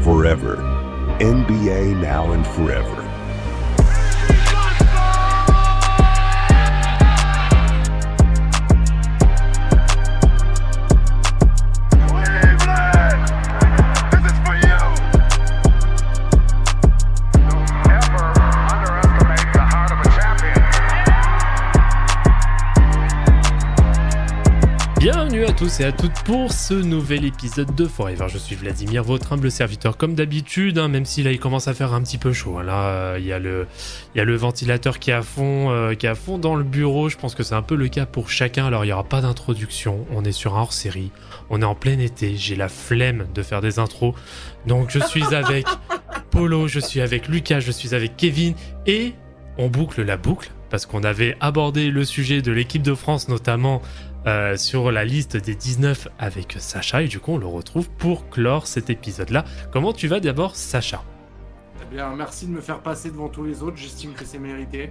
forever. NBA now and forever. Bienvenue à tous et à toutes pour ce nouvel épisode de Forever. Je suis Vladimir, votre humble serviteur comme d'habitude, même si là il commence à faire un petit peu chaud. Là, il y a le ventilateur qui est à fond dans le bureau. Je pense que c'est un peu le cas pour chacun. Alors il n'y aura pas d'introduction, on est sur un hors-série, on est en plein été, j'ai la flemme de faire des intros. Donc je suis avec Polo, je suis avec Lucas, je suis avec Kevin et on boucle la boucle parce qu'on avait abordé le sujet de l'équipe de France notamment sur la liste des 19 avec Sacha et du coup on le retrouve pour clore cet épisode-là. Comment tu vas d'abord, Sacha ? Eh bien, merci de me faire passer devant tous les autres, j'estime que c'est mérité.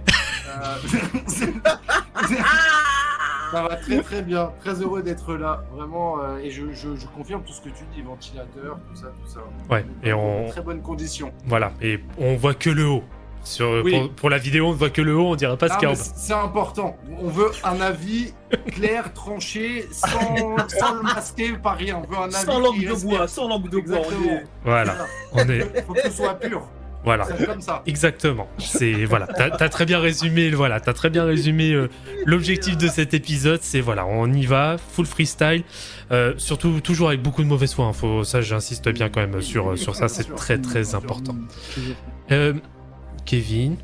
Ça va très très bien, très heureux d'être là, vraiment, et je confirme tout ce que tu dis, ventilateur, tout ça. Ouais, et on... Très bonnes conditions. Voilà, et on voit que le haut. Oui. Pour la vidéo, on ne voit que le haut, on dira pas ce qu'il y a en bas. C'est important. On veut un avis clair, tranché, sans le masquer par rien. On veut un avis sans langue de bois, sans langue de bois. Voilà, on est... Faut que ce soit pur. Voilà, c'est comme ça. Exactement. C'est voilà, t'as très bien résumé. Voilà, t'as très bien résumé l'objectif de cet épisode. C'est voilà, on y va, full freestyle. Surtout toujours avec beaucoup de mauvaise foi. Ça, j'insiste bien quand même sur ça. C'est très très important. Kevin,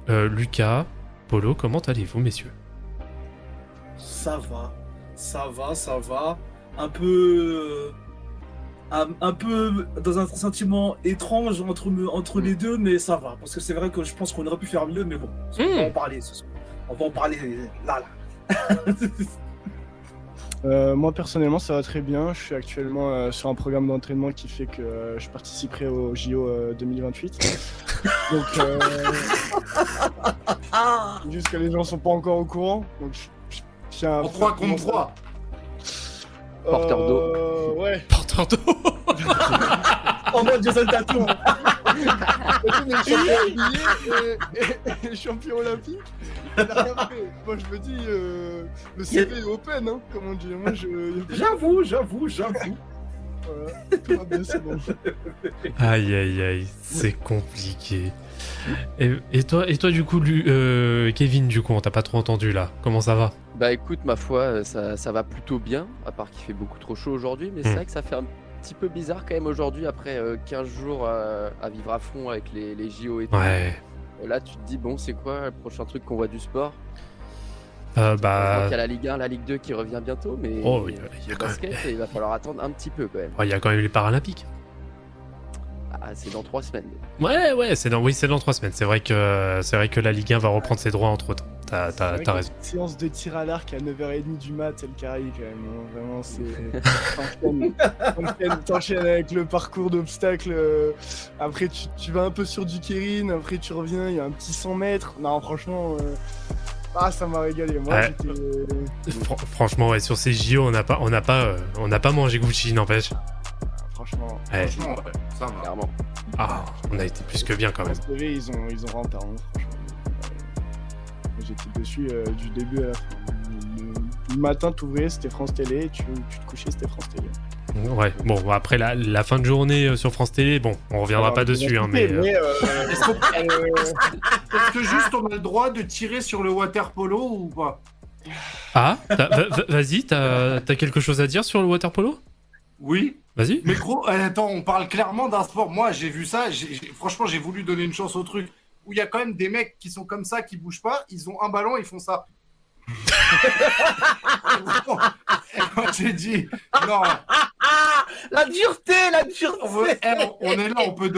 Lucas, Polo, comment allez-vous, messieurs ? Ça va. Un peu dans un sentiment étrange entre les deux, mais ça va. Parce que c'est vrai que je pense qu'on aurait pu faire mieux, mais bon, on va en parler ce soir. On va en parler là. Moi personnellement ça va très bien, je suis actuellement sur un programme d'entraînement qui fait que je participerai au JO 2028. Donc juste que les gens sont pas encore au courant. Donc je tiens à... En 3 contre 3. Porteur d'eau. Ouais. Porteur d'eau. En mode Jason Tatum. Et champion olympique. Il a rien fait. Moi je me dis le CV est open, hein, comme on dit. Moi J'avoue. Voilà. Tout va bien, c'est bon. Aïe, c'est compliqué. Et toi du coup, Kevin, du coup, on t'a pas trop entendu là. Comment ça va ? Bah écoute, ma foi, ça va plutôt bien, à part qu'il fait beaucoup trop chaud aujourd'hui, mais c'est vrai que ça fait un petit peu bizarre quand même aujourd'hui, après 15 jours à vivre à fond avec les JO et tout. Ouais. Là, tu te dis, bon, c'est quoi le prochain truc qu'on voit du sport ? Il y a la Ligue 1, la Ligue 2 qui revient bientôt, mais il y a le basket, il va falloir attendre un petit peu quand même. Il y a quand même les Paralympiques. Ah, c'est dans 3 semaines. Ouais, c'est dans 3 semaines. C'est vrai que la Ligue 1 va reprendre ses droits entre temps. T'as raison. Une séance de tir à l'arc à 9h30 du mat, c'est le carré quand même. Hein. Vraiment, c'est. T'enchaînes avec le parcours d'obstacles. Après, tu vas un peu sur du Kérin. Après, tu reviens, il y a un petit 100 mètres. Non, franchement. Ça m'a régalé. Moi, ouais. Franchement, ouais, sur ces JO, on n'a pas mangé Gucci, n'empêche. Franchement, ouais, ça va. Clairement. Ah, on a été plus que bien quand même. TV, ils ont rentré, hein, franchement. J'étais dessus du début à la fin. Le matin, t'ouvrais, c'était France Télé. Tu te couchais, c'était France Télé. Ouais, bon, après la fin de journée sur France Télé, bon, on reviendra pas dessus, hein, mais... Est-ce que juste on a le droit de tirer sur le water polo ou pas ? Ah, vas-y, t'as quelque chose à dire sur le water polo ? Oui. Vas-y. Mais gros, attends, on parle clairement d'un sport. Moi, j'ai vu ça, franchement, j'ai voulu donner une chance au truc. Où il y a quand même des mecs qui sont comme ça, qui bougent pas, ils ont un ballon, ils font ça. J'ai dit, non. La dureté. On est là, on peut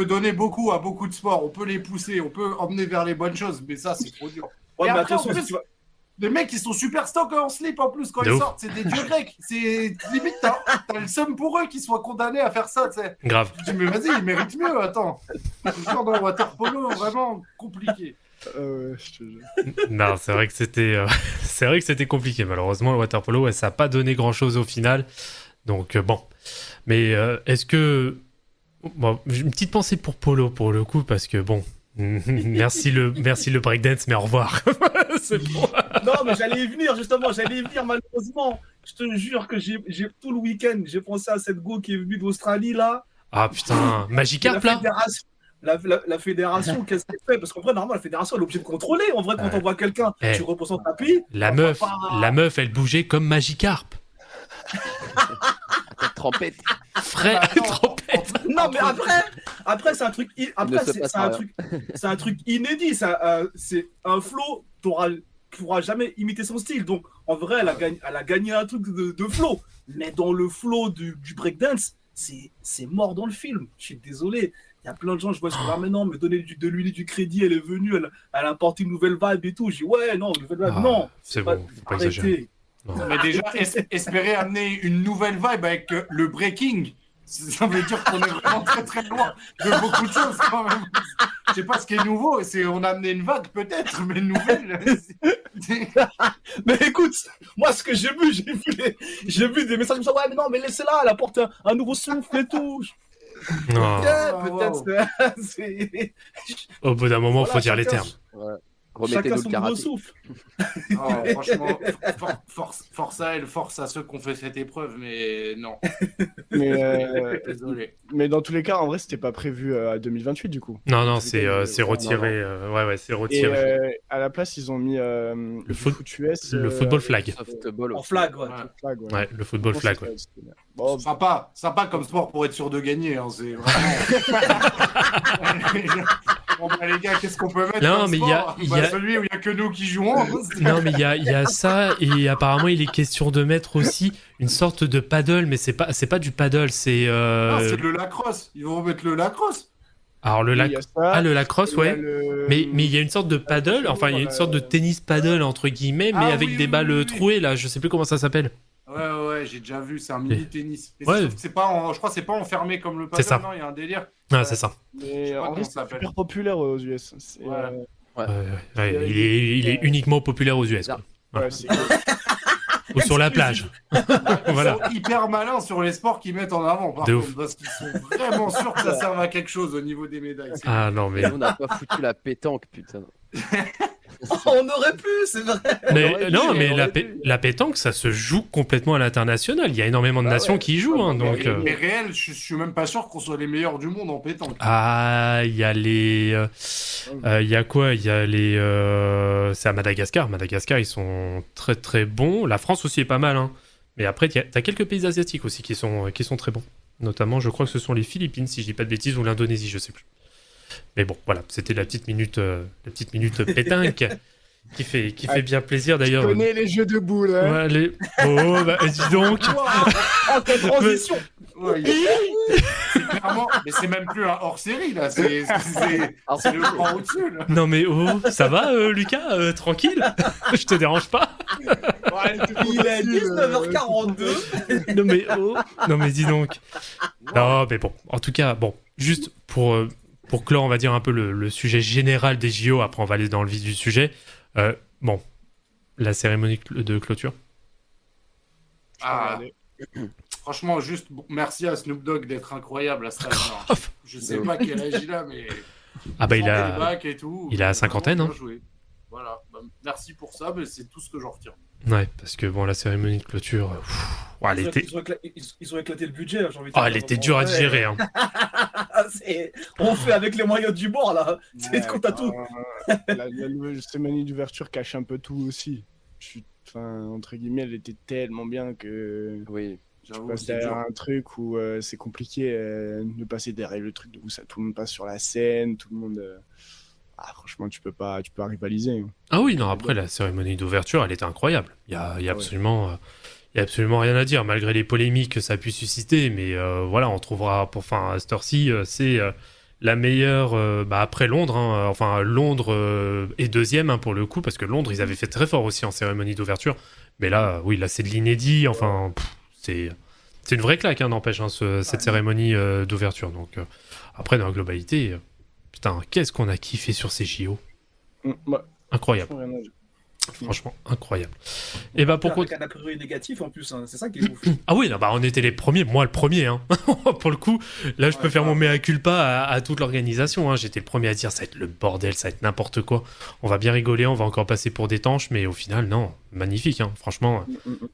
donner beaucoup à beaucoup de sports, on peut les pousser, on peut emmener vers les bonnes choses, mais ça, c'est trop dur. Ouais, et mais après, attention, en plus, si tu vois... les mecs, ils sont super stock en slip en plus quand ils sortent, c'est des dieux grecs. C'est limite, t'as le seum pour eux qu'ils soient condamnés à faire ça, tu sais. Grave. Je dis, mais vas-y, ils méritent mieux, attends. Ce genre de water polo, vraiment compliqué. Ouais, je te jure. Non, c'est vrai que c'était compliqué. Malheureusement, le water polo, ça n'a pas donné grand-chose au final. Donc bon. Mais est-ce que Bon, une petite pensée pour Polo, pour le coup, parce que bon... merci le breakdance, mais au revoir. C'est bon. Non, mais j'allais y venir, justement, malheureusement. Je te jure que j'ai tout le week-end, j'ai pensé à cette go qui est venue d'Australie, là. Ah putain, Magikarp, là la fédération, qu'est-ce qu'elle fait? Parce qu'en vrai, normalement, la fédération, elle est obligée de contrôler. En vrai, quand on voit quelqu'un, tu reposes son tapis. La meuf, elle bougeait comme Magikarp. Trompette. Frais, trompette. Non, mais après c'est un truc, c'est un truc inédit. C'est un flow, pourras jamais imiter son style. Donc, en vrai, elle a gagné un truc de flow. Mais dans le flow du breakdance, c'est mort dans le film. Je suis désolé. Il y a plein de gens, je vois sur là, mais non, mais donner de lui du crédit, elle est venue, elle a apporté une nouvelle vibe et tout. Je dis, ouais, non, nouvelle vibe, non. C'est bon, faut pas exagérer. Non. Mais déjà, espérer amener une nouvelle vibe avec le breaking, ça veut dire qu'on est vraiment très très loin de beaucoup de choses quand même. Je sais pas ce qui est nouveau, on a amené une vague peut-être, mais une nouvelle. Mais écoute, moi ce que j'ai vu des messages comme ça, ouais mais non mais laissez-la, elle apporte un nouveau souffle et tout. Non. Peut-être Au bout d'un moment, faut dire les termes. Ouais. Remettez-nous le karaté. Oh, franchement, force à elle, force à ceux qui ont fait cette épreuve, mais non. Désolé. Mais dans tous les cas, en vrai, c'était pas prévu à 2028 du coup. Non, c'est retiré. Ouais, c'est retiré. Et à la place, ils ont mis le football flag. En flag, ouais. Ouais, le football flag. Ouais. Bon, sympa comme sport pour être sûr de gagner. Hein, c'est vraiment. Bon, bah, les gars, qu'est-ce qu'on peut mettre? Non, mais il y a celui où il y a que nous qui jouons. Non, mais il y a ça, et apparemment il est question de mettre aussi une sorte de paddle, mais c'est pas du paddle, c'est. Non, c'est le lacrosse. Ils vont remettre le lacrosse. Alors le lacrosse, ouais. Mais il y a une sorte de paddle, enfin il y a une sorte de tennis paddle entre guillemets, mais avec des balles trouées là. Je sais plus comment ça s'appelle. Ouais, j'ai déjà vu, c'est un mini tennis. Ouais. Je crois que c'est pas enfermé comme le paddle, non, il y a un délire. Ah, c'est ça. Mais en vrai, c'est super populaire aux US. Il est uniquement populaire aux US. Ouais, ou sur la plage. Voilà. Ils sont hyper malins sur les sports qu'ils mettent en avant, par contre, parce qu'ils sont vraiment sûrs que ça serve à quelque chose au niveau des médailles. Ah non, mais. On n'a pas foutu la pétanque, putain. On aurait pu, c'est vrai. Mais non, mais la pétanque, ça se joue complètement à l'international. Il y a énormément de nations qui y jouent, hein, donc. Mais réel, je suis même pas sûr qu'on soit les meilleurs du monde en pétanque. Ah, il y a les, il y a quoi? Il y a les, c'est à Madagascar. Madagascar, ils sont très très bons. La France aussi est pas mal, hein. Mais après, t'as quelques pays asiatiques aussi qui sont très bons. Notamment, je crois que ce sont les Philippines, si je dis pas de bêtises, ou l'Indonésie, je sais plus. Mais bon, voilà, c'était la petite minute pétanque qui fait bien plaisir d'ailleurs. Tu connais les jeux de boules, hein. Ouais, oh, bah, dis donc. Oh, quelle transition. Ouais, c'est clairement, mais c'est même plus un hors-série là, c'est le grand au-dessus là. Non mais oh, ça va Lucas, tranquille. Je te dérange pas. Ouais, il est 19h42. Non mais dis donc. Non mais bon, en tout cas, bon, juste pour clore, on va dire un peu le sujet général des JO, après on va aller dans le vif du sujet. Bon, la cérémonie de clôture. Franchement, juste merci à Snoop Dogg d'être incroyable à ce stade. Je sais pas quel âge il a, mais ah bah il a la cinquantaine. Hein. Voilà, merci pour ça, mais c'est tout ce que j'en retiens. Ouais, parce que bon, la cérémonie de clôture, ils ont éclaté le budget, j'ai envie de dire. Ah, elle était dure à digérer. Hein. On fait avec les moyens du bord là. C'est compte à tout. La nouvelle cérémonie d'ouverture cache un peu tout aussi. Entre guillemets, elle était tellement bien que. Oui. Tu passes derrière un truc où c'est compliqué de passer derrière le truc où tout le monde passe sur la scène, tout le monde. Franchement, tu peux pas rivaliser. Hein. Ah oui, non, après la cérémonie d'ouverture, elle était incroyable. Il y a absolument rien à dire, malgré les polémiques que ça a pu susciter. Mais voilà, on trouvera, à cette heure-ci, c'est la meilleure, après Londres. Hein, enfin, Londres est deuxième, hein, pour le coup, parce que Londres, ils avaient fait très fort aussi en cérémonie d'ouverture. Mais là, oui, là, c'est de l'inédit. Enfin, c'est une vraie claque, hein, n'empêche, hein, cette cérémonie d'ouverture. Donc, après, dans la globalité... Putain, qu'est-ce qu'on a kiffé sur ces JO. Ouais. Incroyable. Franchement, incroyable. Et bah pourquoi avec un a priori négatif en plus, hein. C'est ça qui est ouf. Ah oui, non, bah on était les premiers, moi le premier. Hein. Pour le coup, là je peux faire mon mea culpa à toute l'organisation. Hein. J'étais le premier à dire ça va être le bordel, ça va être n'importe quoi. On va bien rigoler, on va encore passer pour des tanches, mais au final, non, magnifique. Hein. Franchement,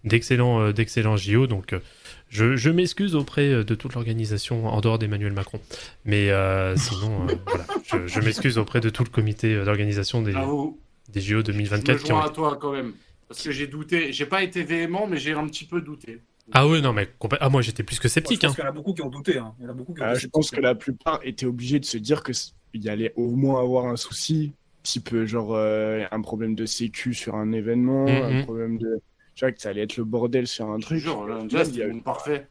d'excellents JO. Donc je m'excuse auprès de toute l'organisation en dehors d'Emmanuel Macron. Mais sinon, voilà, je m'excuse auprès de tout le comité d'organisation des JO 2024. Je me joins à toi quand même. Parce que j'ai douté. J'ai pas été véhément, mais j'ai un petit peu douté. Ah oui, non, mais moi j'étais plus que sceptique. Je pense qu'il y en a beaucoup qui ont douté. Hein. Je pense que la plupart étaient obligés de se dire qu'il allait au moins avoir un souci, type genre un problème de sécu sur un événement, un problème de. Tu vois, que ça allait être le bordel sur un truc. Genre, là, c'était parfait.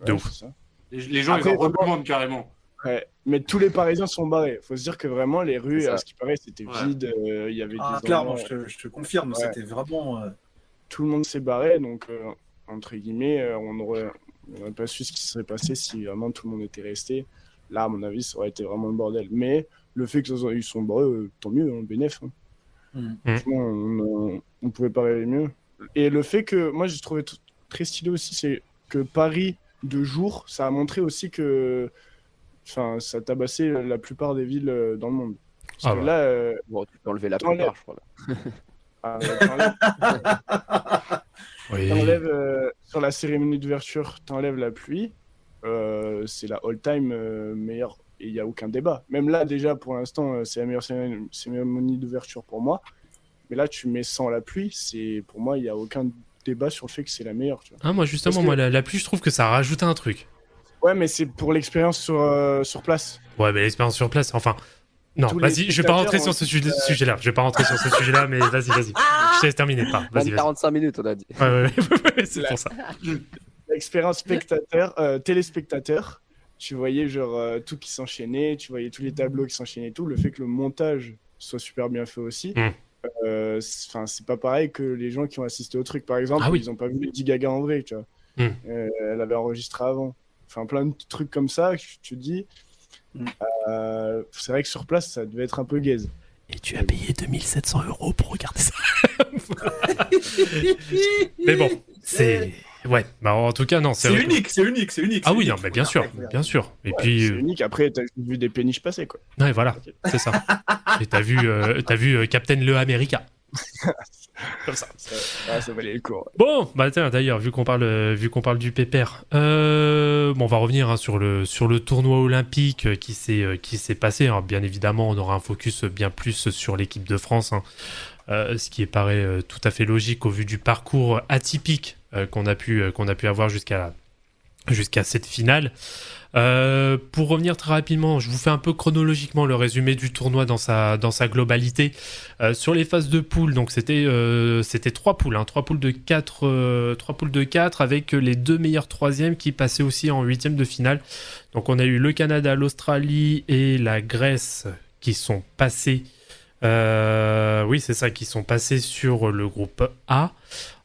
De ouf. Ça. Les gens, ils en recommandent carrément. Ouais, mais tous les Parisiens sont barrés. Faut se dire que vraiment, les rues, à ce qui paraît, c'était vide. Il y avait des clairement, je te confirme, c'était vraiment. Tout le monde s'est barré, donc entre guillemets, on n'aurait pas su ce qui serait passé si vraiment tout le monde était resté. Là, à mon avis, ça aurait été vraiment le bordel. Mais le fait qu'ils sont barrés, tant mieux, hein, bénéf. Hein. Franchement, on pouvait pas rêver mieux. Et le fait que, moi, j'ai trouvé très stylé aussi, c'est que Paris, de jour, ça a montré aussi que. Enfin, ça tabassait la plupart des villes dans le monde. Parce que là, bon, tu peux enlever la plupart, je crois. T'enlèves sur la cérémonie d'ouverture, t'enlèves la pluie. C'est la all-time meilleure. Et il n'y a aucun débat. Même là, déjà, pour l'instant, c'est la meilleure cérémonie d'ouverture pour moi. Mais là, tu mets sans la pluie. Pour moi, il n'y a aucun débat sur le fait que c'est la meilleure. Tu vois. Ah, moi, justement, moi, la pluie, je trouve que ça rajoute un truc. Ouais, mais c'est pour l'expérience sur place. Ouais, mais l'expérience sur place, enfin... Non, vas-y, je vais pas rentrer sur ce sujet-là. Je vais pas rentrer sur ce sujet-là, mais vas-y. Je te laisse terminer. Vas-y. 45 minutes, on a dit. Ouais, c'est pour ça. L'expérience téléspectateur, tu voyais genre tout qui s'enchaînait, tu voyais tous les tableaux qui s'enchaînaient et tout. Le fait que le montage soit super bien fait aussi. C'est pas pareil que les gens qui ont assisté au truc. Par exemple, ils ont pas vu Lady Gaga en vrai, tu vois. Elle avait enregistré avant. Enfin, plein de trucs comme ça, tu te dis. C'est vrai que sur place, ça devait être un peu gaze. Et tu as payé 2700 € pour regarder ça. Mais bon, c'est... Ouais, bah en tout cas, non. C'est unique. Ah oui, non, mais bien sûr. Et puis... C'est unique, après, t'as vu des péniches passer, quoi. Ouais, voilà, c'est ça. Et t'as vu Captain Le America. Comme ça. Ça valait le coup. Bon, bah tiens, d'ailleurs, vu qu'on parle du pépère, on va revenir sur le tournoi olympique qui s'est passé. Alors, bien évidemment, on aura un focus bien plus sur l'équipe de France, hein, ce qui paraît tout à fait logique au vu du parcours atypique qu'on a pu avoir jusqu'à cette finale. Pour revenir très rapidement, je vous fais un peu chronologiquement le résumé du tournoi dans sa globalité. Sur les phases de poules, donc c'était 3 poules, 3 poules de 4 avec les 2 meilleurs troisièmes qui passaient aussi en 8e de finale. Donc on a eu le Canada, l'Australie et la Grèce qui sont passés. Qui sont passés sur le groupe A.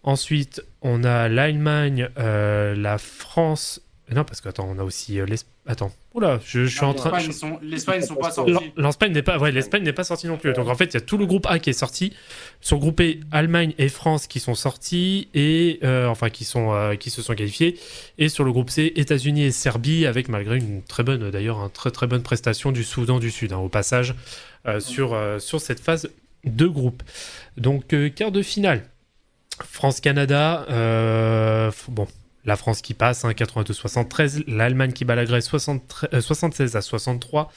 Ensuite, on a l'Allemagne, la France. Non, parce que on a aussi l'Espagne. Attends, oula, je suis en train. L'Espagne ne sont pas sortis. L'Espagne n'est pas sortie non plus. Donc en fait, il y a tout le groupe A qui est sorti. Sur le groupe B, Allemagne et France qui sont sortis et qui se sont qualifiés. Et sur le groupe C, États-Unis et Serbie avec malgré une très bonne prestation du Soudan du Sud au passage sur cette phase de groupe. Donc quart de finale. France-Canada. La France qui passe, 82-73, l'Allemagne qui bat la Grèce 76-63,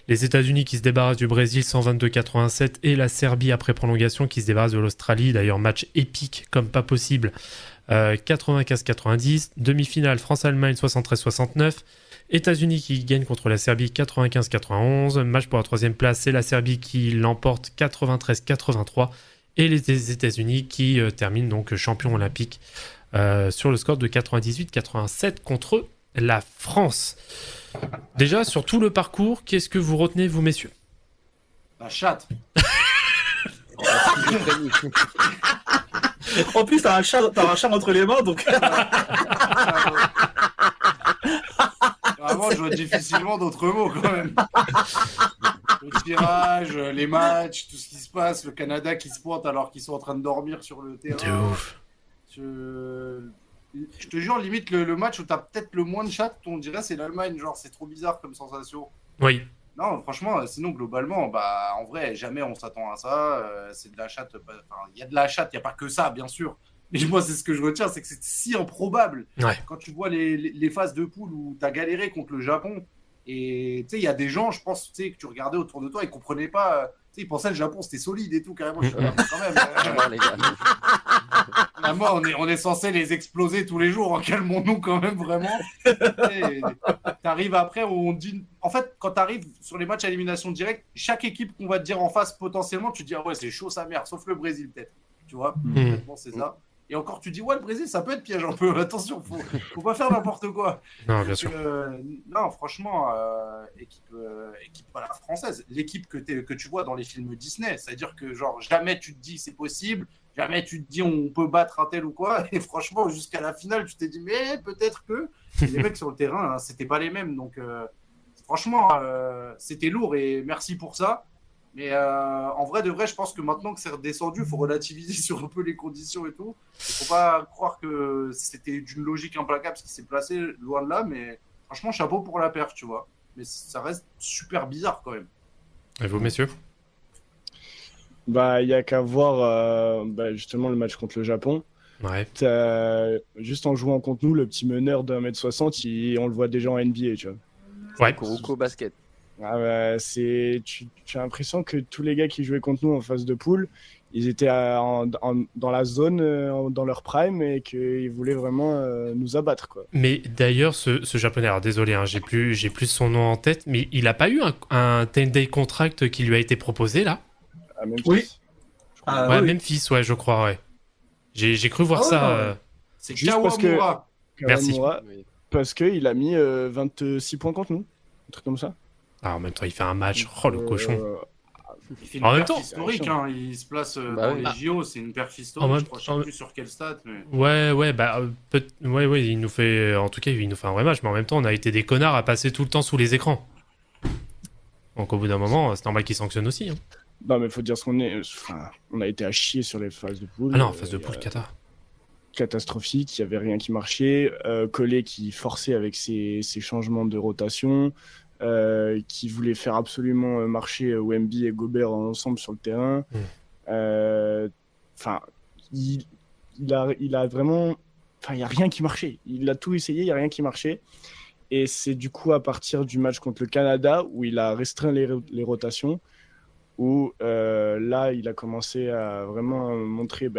les États-Unis qui se débarrassent du Brésil 122-87 et la Serbie après prolongation qui se débarrasse de l'Australie, d'ailleurs match épique comme pas possible, 95-90, demi-finale France-Allemagne 73-69, États-Unis qui gagne contre la Serbie 95-91, match pour la 3e place, c'est la Serbie qui l'emporte 93-83 et les États-Unis qui terminent donc champion olympique. Sur le score de 98-87 contre la France. Déjà, sur tout le parcours, qu'est-ce que vous retenez, vous, messieurs ? La chatte. En plus, t'as un chat entre les mains, donc... Vraiment, je vois difficilement d'autres mots, quand même. Le tirage, les matchs, tout ce qui se passe, le Canada qui se pointe alors qu'ils sont en train de dormir sur le terrain. De ouf. Je te jure, limite, le match où t'as peut-être le moins de chat, on dirait, c'est l'Allemagne. Genre, c'est trop bizarre comme sensation. Oui. Non, franchement, sinon, globalement, bah, en vrai, jamais on s'attend à ça. C'est de la chatte. Il y a de la chatte, il n'y a pas que ça, bien sûr. Mais moi, c'est ce que je retiens, c'est que c'est si improbable. Ouais. Quand tu vois les phases de poule où tu as galéré contre le Japon, et tu sais, il y a des gens, je pense, que tu regardais autour de toi, ils ne comprenaient pas. Tu sais, ils pensaient que le Japon, c'était solide et tout, carrément. Je suis là, quand même. Vraiment, les gars. Vraiment, on est censé les exploser tous les jours. Calmons-nous quand même, vraiment. T'arrives après où on dit. En fait, quand t'arrives sur les matchs à élimination directe, chaque équipe qu'on va te dire en face potentiellement, tu te dis ah ouais, c'est chaud sa mère, sauf le Brésil peut-être. Tu vois, honnêtement, c'est ça. Et encore, tu dis ouais, le Brésil, ça peut être piège un peu. Attention, faut pas faire n'importe quoi. Non, bien sûr. Non, franchement, équipe voilà, française, l'équipe que tu vois dans les films Disney, c'est-à-dire que genre jamais tu te dis c'est possible. Jamais tu te dis on peut battre un tel ou quoi. Et franchement, jusqu'à la finale, tu t'es dit mais peut-être que. Et les mecs sur le terrain, hein, c'était pas les mêmes. Donc franchement, c'était lourd et merci pour ça. Mais en vrai de vrai, je pense que maintenant que c'est redescendu, il faut relativiser sur un peu les conditions et tout. Il faut pas croire que c'était d'une logique implacable ce qui s'est placé, loin de là. Mais franchement, chapeau pour la perf, tu vois. Mais ça reste super bizarre quand même. Et vous, messieurs? Bah, il y a qu'à voir justement le match contre le Japon. Ouais. Juste en jouant contre nous, le petit meneur de 1m60, on le voit déjà en NBA, tu vois. Ouais. Kuroko basket. Ah bah, tu as l'impression que tous les gars qui jouaient contre nous en phase de poule, ils étaient dans la zone, dans leur prime, et qu'ils voulaient vraiment nous abattre, quoi. Mais d'ailleurs, ce japonais, alors désolé, hein, j'ai plus son nom en tête, mais il a pas eu un 10-day contract qui lui a été proposé là? À Memphis. Oui. Ouais, oui. Memphis, ouais, je crois, ouais. J'ai cru voir Ah ouais, ça. non, C'est Juste parce que- Kawamura. Merci. Kawamura, Oui. parce qu'il a mis 26 points contre nous. Un truc comme ça. Ah, en même temps, il fait un match. Oh, le cochon. Il fait une En même perf temps- historique, hein. Il se place Bah dans oui. les JO, c'est une perf En historique, même- je crois, je en- sais plus sur quel stade, mais... Ouais, bah, ouais, il nous fait, en tout cas, il nous fait un vrai match, mais en même temps, on a été des connards à passer tout le temps sous les écrans. Donc, au bout d'un moment, c'est normal qu'ils sanctionnent aussi. Hein. Non, mais faut dire ce qu'on est. Enfin, on a été à chier sur les phases de poule. Ah non, en phase de poule, cata. Catastrophique, il n'y avait rien qui marchait. Collet qui forçait avec ses changements de rotation, qui voulait faire absolument marcher Wemby et Gobert ensemble sur le terrain. Enfin, il a vraiment. Enfin, il n'y a rien qui marchait. Il a tout essayé, il n'y a rien qui marchait. Et c'est du coup à partir du match contre le Canada où il a restreint les rotations, où là, il a commencé à vraiment montrer.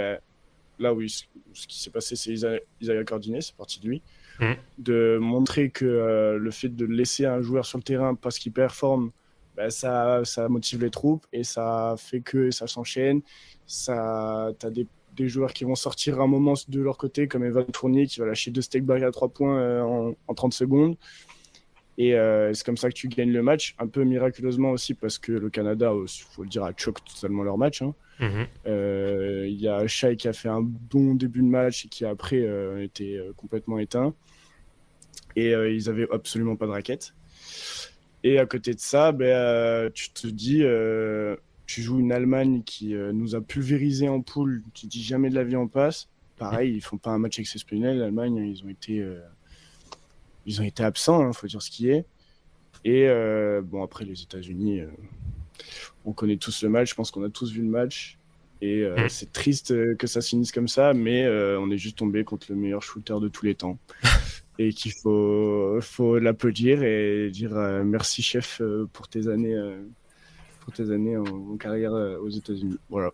Là où ce qui s'est passé, c'est Isaiah Cordinet, c'est parti de lui, de montrer que le fait de laisser un joueur sur le terrain parce qu'il performe, ça motive les troupes et ça fait que ça s'enchaîne. T'as des joueurs qui vont sortir un moment de leur côté, comme Evan Fournier qui va lâcher 2 steak bags à 3 points en 30 secondes. Et c'est comme ça que tu gagnes le match, un peu miraculeusement aussi, parce que le Canada, il faut le dire, a choqué totalement leur match. Hein. Il y a Shai qui a fait un bon début de match et qui après était complètement éteint. Et ils avaient absolument pas de raquette. Et à côté de ça, tu te dis, tu joues une Allemagne qui nous a pulvérisé en poule, tu te dis jamais de la vie en passe. Pareil, ils font pas un match exceptionnel. L'Allemagne, ils ont été absents, faut dire ce qui est. Et après les États-Unis, on connaît tous le match, je pense qu'on a tous vu le match. Et c'est triste que ça se finisse comme ça, mais on est juste tombé contre le meilleur shooter de tous les temps. Et qu'il faut l'applaudir et dire merci chef pour tes années en carrière aux États-Unis. Voilà.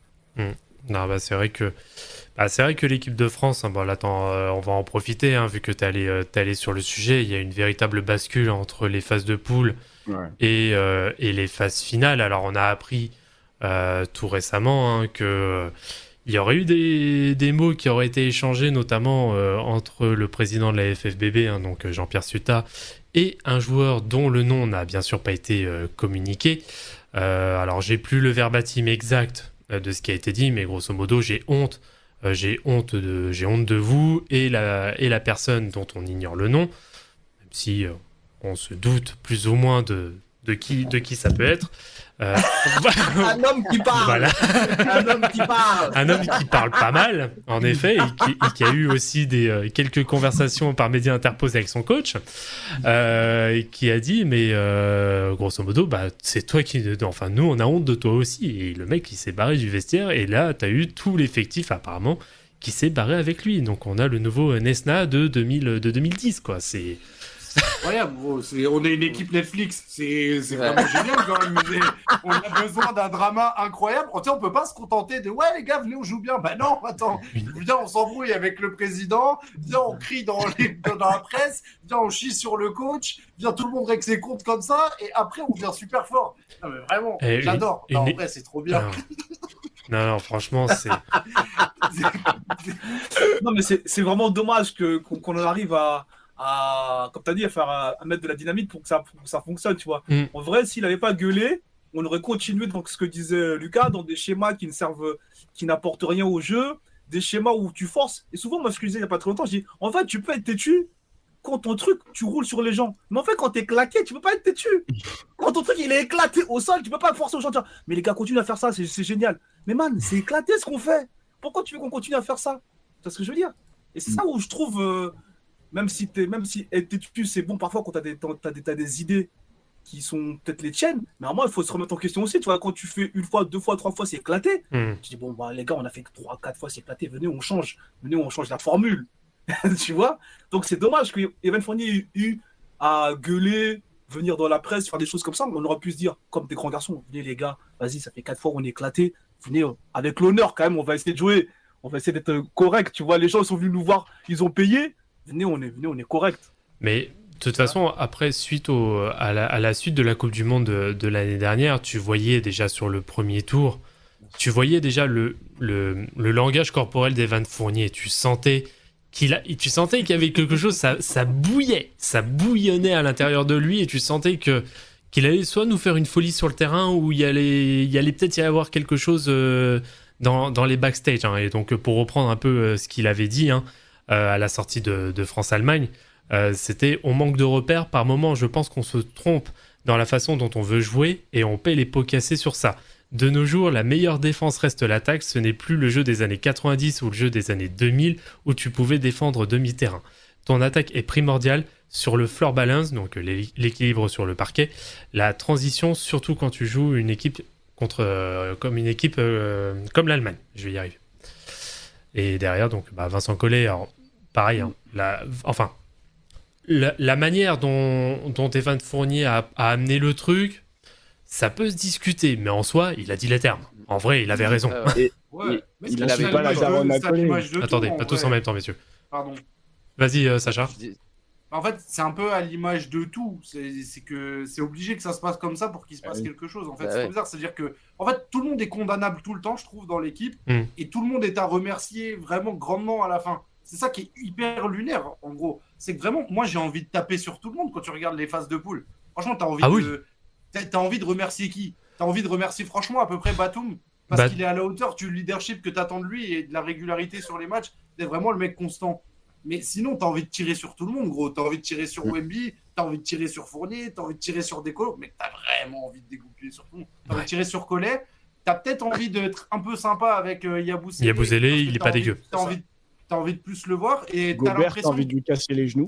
Non, c'est vrai que l'équipe de France, hein, là, on va en profiter, hein, vu que t'es allé sur le sujet. Il y a une véritable bascule entre les phases de poule et les phases finales. Alors, on a appris tout récemment que il y aurait eu des mots qui auraient été échangés, notamment entre le président de la FFBB, hein, donc Jean-Pierre Suta, et un joueur dont le nom n'a bien sûr pas été communiqué. Alors, j'ai plus le verbatim exact de ce qui a été dit, mais grosso modo, j'ai honte de vous et la personne dont on ignore le nom, même si on se doute plus ou moins de de qui ça peut être. Un homme qui parle. Voilà. Un homme qui parle. Un homme qui parle pas mal, en effet, et qui a eu aussi quelques conversations par médias interposés avec son coach, et qui a dit, mais grosso modo, c'est toi enfin, nous, on a honte de toi aussi. Et le mec, il s'est barré du vestiaire, et là, t'as eu tout l'effectif, apparemment, qui s'est barré avec lui. Donc, on a le nouveau Nesna de 2010, quoi. C'est incroyable, gros. On est une équipe Netflix. C'est vraiment génial quand même. Mais on a besoin d'un drama incroyable. On peut pas se contenter de ouais, les gars, venez, on joue bien. Bah non, attends. Viens, on s'embrouille avec le président. Viens, on crie dans la presse. Viens, on chie sur le coach. Viens, tout le monde règle ses comptes comme ça. Et après, on devient super fort. Non, mais vraiment, j'adore. En vrai, c'est trop bien. Non, franchement, c'est. Non, mais c'est vraiment dommage qu'on en arrive à comme tu as dit, à mettre de la dynamite pour que ça fonctionne, tu vois. En vrai, s'il n'avait pas gueulé, on aurait continué dans ce que disait Lucas, dans des schémas qui n'apportent rien au jeu, des schémas où tu forces. Et souvent, moi, ce que je disais il n'y a pas très longtemps, je dis, en fait, tu peux être têtu quand ton truc, tu roules sur les gens. Mais en fait, quand t'es claqué, tu peux pas être têtu. Quand ton truc, il est éclaté au sol, tu peux pas forcer aux gens. Mais les gars, continuent à faire ça, c'est génial. Mais man, c'est éclaté ce qu'on fait. Pourquoi tu veux qu'on continue à faire ça? Tu vois ce que je veux dire? Et c'est ça où je trouve... Même si être têtu, c'est bon parfois quand t'as des idées qui sont peut-être les tiennes, mais à moi, il faut se remettre en question aussi. Tu vois, quand tu fais une fois, 2 fois, 3 fois, c'est éclaté. Tu dis, bon, les gars, on a fait 3, 4 fois, c'est éclaté. Venez, on change la formule. Tu vois? Donc, c'est dommage que Evan Fournier ait eu à gueuler, venir dans la presse, faire des choses comme ça. On aurait pu se dire, comme des grands garçons, venez, les gars, vas-y, ça fait 4 fois, on est éclaté. Venez, avec l'honneur quand même, on va essayer de jouer. On va essayer d'être correct. Tu vois, les gens, ils sont venus nous voir, ils ont payé. Venez, on est correct. Mais de toute façon, après, suite à la suite de la Coupe du Monde de l'année dernière, tu voyais déjà sur le premier tour, tu voyais déjà le langage corporel d'Evan Fournier. Tu sentais qu'il y avait quelque chose, ça bouillonnait à l'intérieur de lui, et tu sentais qu'il allait soit nous faire une folie sur le terrain, ou il allait peut-être y avoir quelque chose dans les backstage. Hein. Et donc, pour reprendre un peu ce qu'il avait dit, à la sortie de France-Allemagne, c'était on manque de repères. Par moment, je pense qu'on se trompe dans la façon dont on veut jouer et on paie les pots cassés sur ça. De nos jours, la meilleure défense reste l'attaque. Ce n'est plus le jeu des années 90 ou le jeu des années 2000 où tu pouvais défendre demi-terrain. Ton attaque est primordiale sur le floor balance, donc l'équilibre sur le parquet, la transition, surtout quand tu joues une équipe comme l'Allemagne. Je vais y arriver. Et derrière, donc, Vincent Collet, alors, pareil, la manière dont Evan Fournier a amené le truc, ça peut se discuter, mais en soi, il a dit les termes. En vrai, il avait raison. Il n'avait pas la daronne à Collet. Attendez, pas tous en même temps, messieurs. Pardon. Vas-y, Sacha. En fait, c'est un peu à l'image de tout. C'est obligé que ça se passe comme ça pour qu'il se passe quelque chose. En fait, c'est bizarre. C'est-à-dire que, en fait, tout le monde est condamnable tout le temps, je trouve, dans l'équipe, et tout le monde est à remercier vraiment grandement à la fin. C'est ça qui est hyper lunaire, en gros. C'est que vraiment, moi, j'ai envie de taper sur tout le monde quand tu regardes les phases de poule. Franchement, t'as envie de remercier qui? T'as envie de remercier franchement à peu près Batum, parce qu'il est à la hauteur du leadership que t'attends de lui et de la régularité sur les matchs. C'est vraiment le mec constant. Mais sinon, t'as envie de tirer sur tout le monde, gros. T'as envie de tirer sur Wemby, t'as envie de tirer sur Fournier, t'as envie de tirer sur Décolo, mais t'as vraiment envie de dégoupiller sur tout le monde. T'as envie de tirer sur Collet, t'as peut-être envie d'être un peu sympa avec Yabusele. Yabusele, il est pas dégueu. T'as envie de plus le voir, et Gobert, t'as l'impression... t'as envie de lui casser les genoux.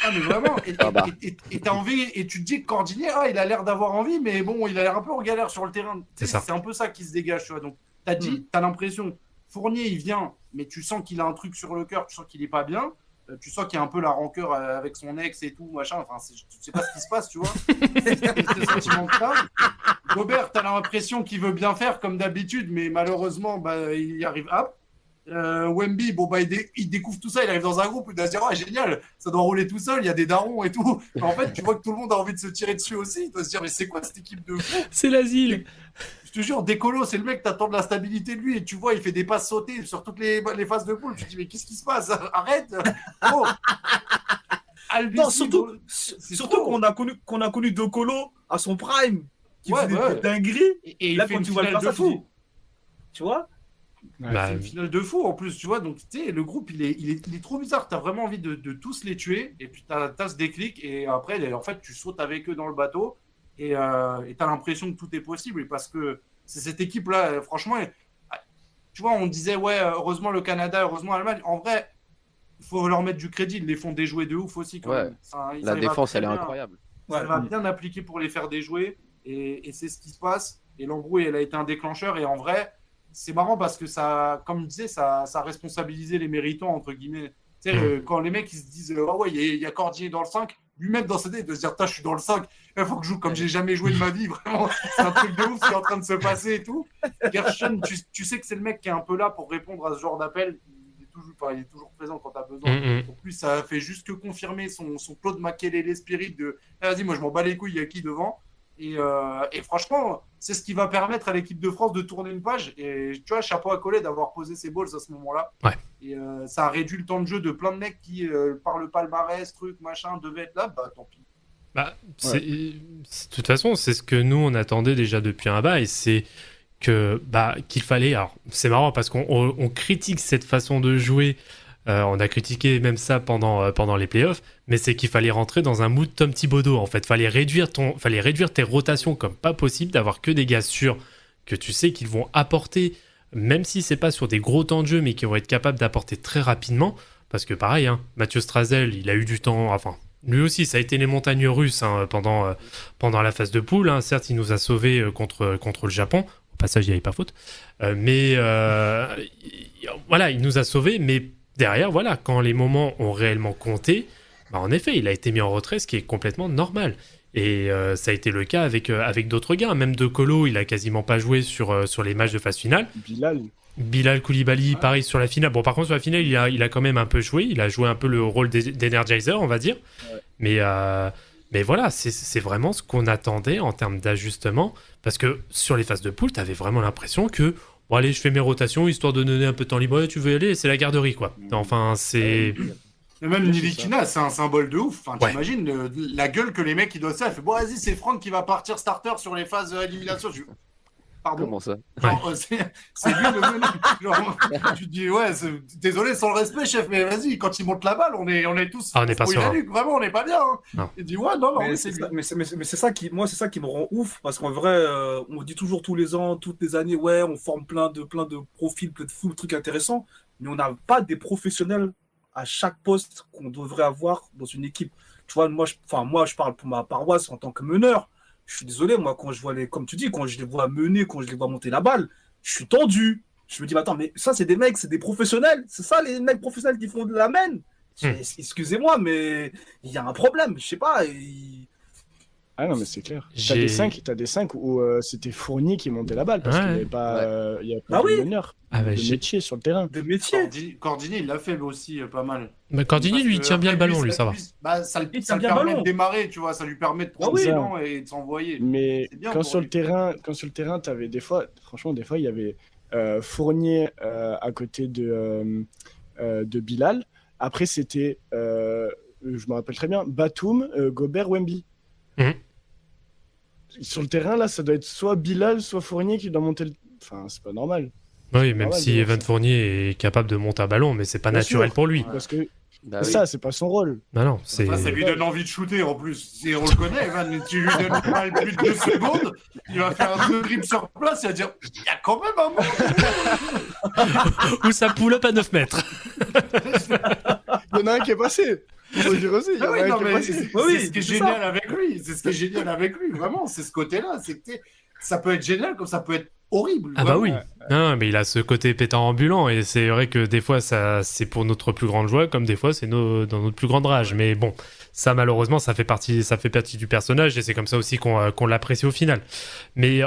Ah, mais vraiment, et t'as envie, et tu te dis que Cordinier, il a l'air d'avoir envie, mais bon, il a l'air un peu en galère sur le terrain. C'est un peu ça qui se dégage, tu vois. Donc, t'as l'impression, Fournier, il vient, mais tu sens qu'il a un truc sur le cœur, tu sens qu'il est pas bien. Tu sens qu'il y a un peu la rancœur avec son ex et tout, machin. Enfin, tu sais pas ce qui se passe, tu vois. C'est ce sentiment que t'as. Gobert, t'as l'impression qu'il veut bien faire comme d'habitude, mais malheureusement, il y arrive. Wemby, il découvre tout ça, il arrive dans un groupe, il doit se dire, génial, ça doit rouler tout seul, il y a des darons et tout. Mais en fait, tu vois que tout le monde a envie de se tirer dessus aussi. Il doit se dire, mais c'est quoi cette équipe de fous? C'est l'asile. Je te jure, Décolo, c'est le mec, t'attends de la stabilité de lui, et tu vois, il fait des passes sautées sur toutes les phases de poule. Tu te dis, mais qu'est-ce qui se passe? Arrête. Non, surtout qu'on a connu Décolo à son prime, qui faisait des dingueries, et là, quand tu vois le faire ça, tu vois. C'est une finale de fou en plus, tu vois. Donc, tu sais, le groupe, il est trop bizarre. T'as vraiment envie de tous les tuer, et puis t'as ce déclic, et après, en fait, tu sautes avec eux dans le bateau. et t'as l'impression que tout est possible. Et parce que c'est cette équipe-là, franchement, tu vois, on disait, ouais, heureusement le Canada, heureusement l'Allemagne. En vrai, il faut leur mettre du crédit. Ils les font déjouer de ouf aussi. Quand même. La défense, elle est incroyable. Ça va bien appliquer pour les faire déjouer. Et c'est ce qui se passe. Et l'embrouille, elle a été un déclencheur. Et en vrai, c'est marrant parce que ça, comme je disais, ça a responsabilisé les méritants, entre guillemets. Tu sais, quand les mecs ils se disent ah ouais, il y a Cordier dans le 5, lui-même dans sa tête, de se dire je suis dans le 5, il faut que je joue comme j'ai jamais joué de ma vie, vraiment. C'est un truc de ouf ce qui est en train de se passer et tout. Gershon, tu sais que c'est le mec qui est un peu là pour répondre à ce genre d'appel. Il est toujours présent quand tu as besoin. En plus, ça fait juste que confirmer son Claude Makelele spirit de vas-y, moi je m'en bats les couilles, il y a qui devant. Et franchement, c'est ce qui va permettre à l'équipe de France de tourner une page. Et tu vois, chapeau à Collet d'avoir posé ses balls à ce moment-là. Ouais. Et ça a réduit le temps de jeu de plein de mecs qui, par le palmarès, truc, machin, devaient être là. Bah tant pis. De toute façon, c'est ce que nous on attendait déjà depuis un bail. C'est que qu'il fallait. Alors, c'est marrant parce qu'on critique cette façon de jouer. On a critiqué même ça pendant les playoffs, mais c'est qu'il fallait rentrer dans un mood Tom Thibodeau. En fait, fallait réduire tes rotations comme pas possible, d'avoir que des gars sûrs que tu sais qu'ils vont apporter, même si c'est pas sur des gros temps de jeu, mais qui vont être capables d'apporter très rapidement. Parce que pareil, Mathieu Strazel, il a eu du temps. Enfin, lui aussi, ça a été les montagnes russes pendant la phase de poule. Certes, il nous a sauvés contre le Japon. Au passage, il n'y avait pas faute. Mais voilà, il nous a sauvés, mais derrière, voilà, quand les moments ont réellement compté, en effet, il a été mis en retrait, ce qui est complètement normal. Et ça a été le cas avec d'autres gars. Même De Colo, il a quasiment pas joué sur les matchs de phase finale. Bilal Koulibaly, pareil sur la finale. Bon, par contre, sur la finale, il a quand même un peu joué. Il a joué un peu le rôle d'Energizer, on va dire. Ouais. Mais voilà, c'est vraiment ce qu'on attendait en termes d'ajustement. Parce que sur les phases de poule, t'avais vraiment l'impression que bon, allez, je fais mes rotations, histoire de donner un peu de temps libre. Ouais, tu veux y aller, c'est la garderie, quoi. Enfin, c'est... Mais même Nilikina, c'est un symbole de ouf. Enfin, t'imagines la gueule que les mecs, ils doivent faire. Elle fait, bon, vas-y, c'est Franck qui va partir starter sur les phases d'élimination. Pardon. Comment ça? Genre, c'est lui le mec. Genre, tu te dis, ouais, désolé, sans le respect, chef, mais vas-y, quand il monte la balle, on est tous... on n'est pas sûr. Vraiment, on n'est pas bien. Il dit, ouais, non, mais c'est ça qui me rend ouf, parce qu'en vrai, on dit toujours tous les ans, toutes les années, ouais, on forme plein de profils, plein de fous, de trucs intéressants, mais on n'a pas des professionnels à chaque poste qu'on devrait avoir dans une équipe. Tu vois, moi, je parle pour ma paroisse en tant que meneur. Je suis désolé, moi, quand je vois comme tu dis, quand je les vois mener, quand je les vois monter la balle, je suis tendu. Je me dis, attends, mais ça, c'est des mecs, c'est des professionnels. C'est ça, les mecs professionnels qui font de la main. Excusez-moi, mais il y a un problème. Je sais pas. Ah non, mais c'est clair. T'as des 5 où c'était Fournier qui montait la balle parce qu'il n'y avait pas, de meneur. De métier sur le terrain. De métier. Cordini, il l'a fait lui aussi pas mal. Mais Cordini, lui, il tient bien le ballon, lui, ça va. Ça lui permet de démarrer, tu vois, ça lui permet de prendre ses dents et de s'envoyer. Mais quand sur le terrain, t'avais des fois, il y avait Fournier à côté de Bilal. Après, c'était, je me rappelle très bien, Batum, Gobert, Wemby. Sur le terrain, là, ça doit être soit Bilal, soit Fournier qui doit monter le... Enfin, c'est pas normal. Oui, même si Evan Fournier est capable de monter un ballon, mais c'est pas naturel pour lui. Parce que c'est pas son rôle. Non, c'est... Ça lui donne envie de shooter, en plus. On le connaît, Evan, mais tu lui donnes pas plus de 2 secondes, il va faire un dribble sur place, il va dire, il y a quand même un moment. Ou ça pull-up à 9 mètres. Il y en a un qui est passé. Faut dire aussi, c'est ce qui est génial avec lui. C'est ce qui est génial avec lui, vraiment. C'est ce côté-là. C'est que ça peut être génial comme ça peut être horrible. Ah bah oui. Non, mais il a ce côté pétant ambulant et c'est vrai que des fois ça c'est pour notre plus grande joie comme des fois c'est dans notre plus grande rage. Mais bon, ça malheureusement ça fait partie du personnage et c'est comme ça aussi qu'on l'apprécie au final. Mais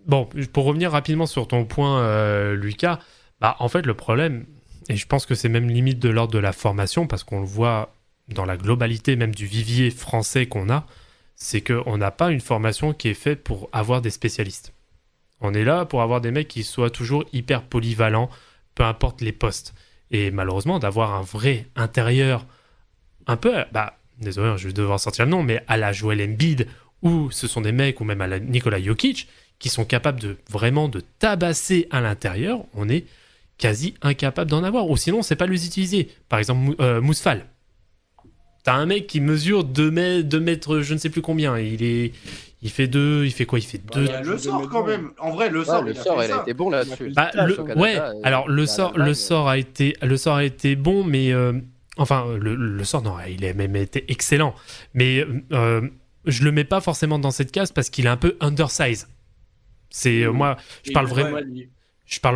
bon, pour revenir rapidement sur ton point, Lucas, en fait le problème, et je pense que c'est même limite de l'ordre de la formation parce qu'on le voit dans la globalité même du vivier français qu'on a, c'est qu'on n'a pas une formation qui est faite pour avoir des spécialistes. On est là pour avoir des mecs qui soient toujours hyper polyvalents, peu importe les postes. Et malheureusement, d'avoir un vrai intérieur, un peu, désolé, je vais devoir sortir le nom, mais à la Joel Embiid, ou ce sont des mecs, ou même à la Nikola Jokic, qui sont capables de vraiment de tabasser à l'intérieur, on est quasi incapable d'en avoir. Ou sinon, on ne sait pas les utiliser. Par exemple, Mousfal. T'as un mec qui mesure 2 mètres, je ne sais plus combien. Il Il fait 2, il fait quoi? Il fait 2. Il y a le sort quand même. En vrai, le sort, le il a sort, fait il a ça. été bon là-dessus. Bah, Au Canada, ouais, et alors le à sort l'Allemagne, le sort a été bon, mais enfin le sort non, il a même été excellent. Mais je le mets pas forcément dans cette case parce qu'il est un peu undersize. C'est moi, je parle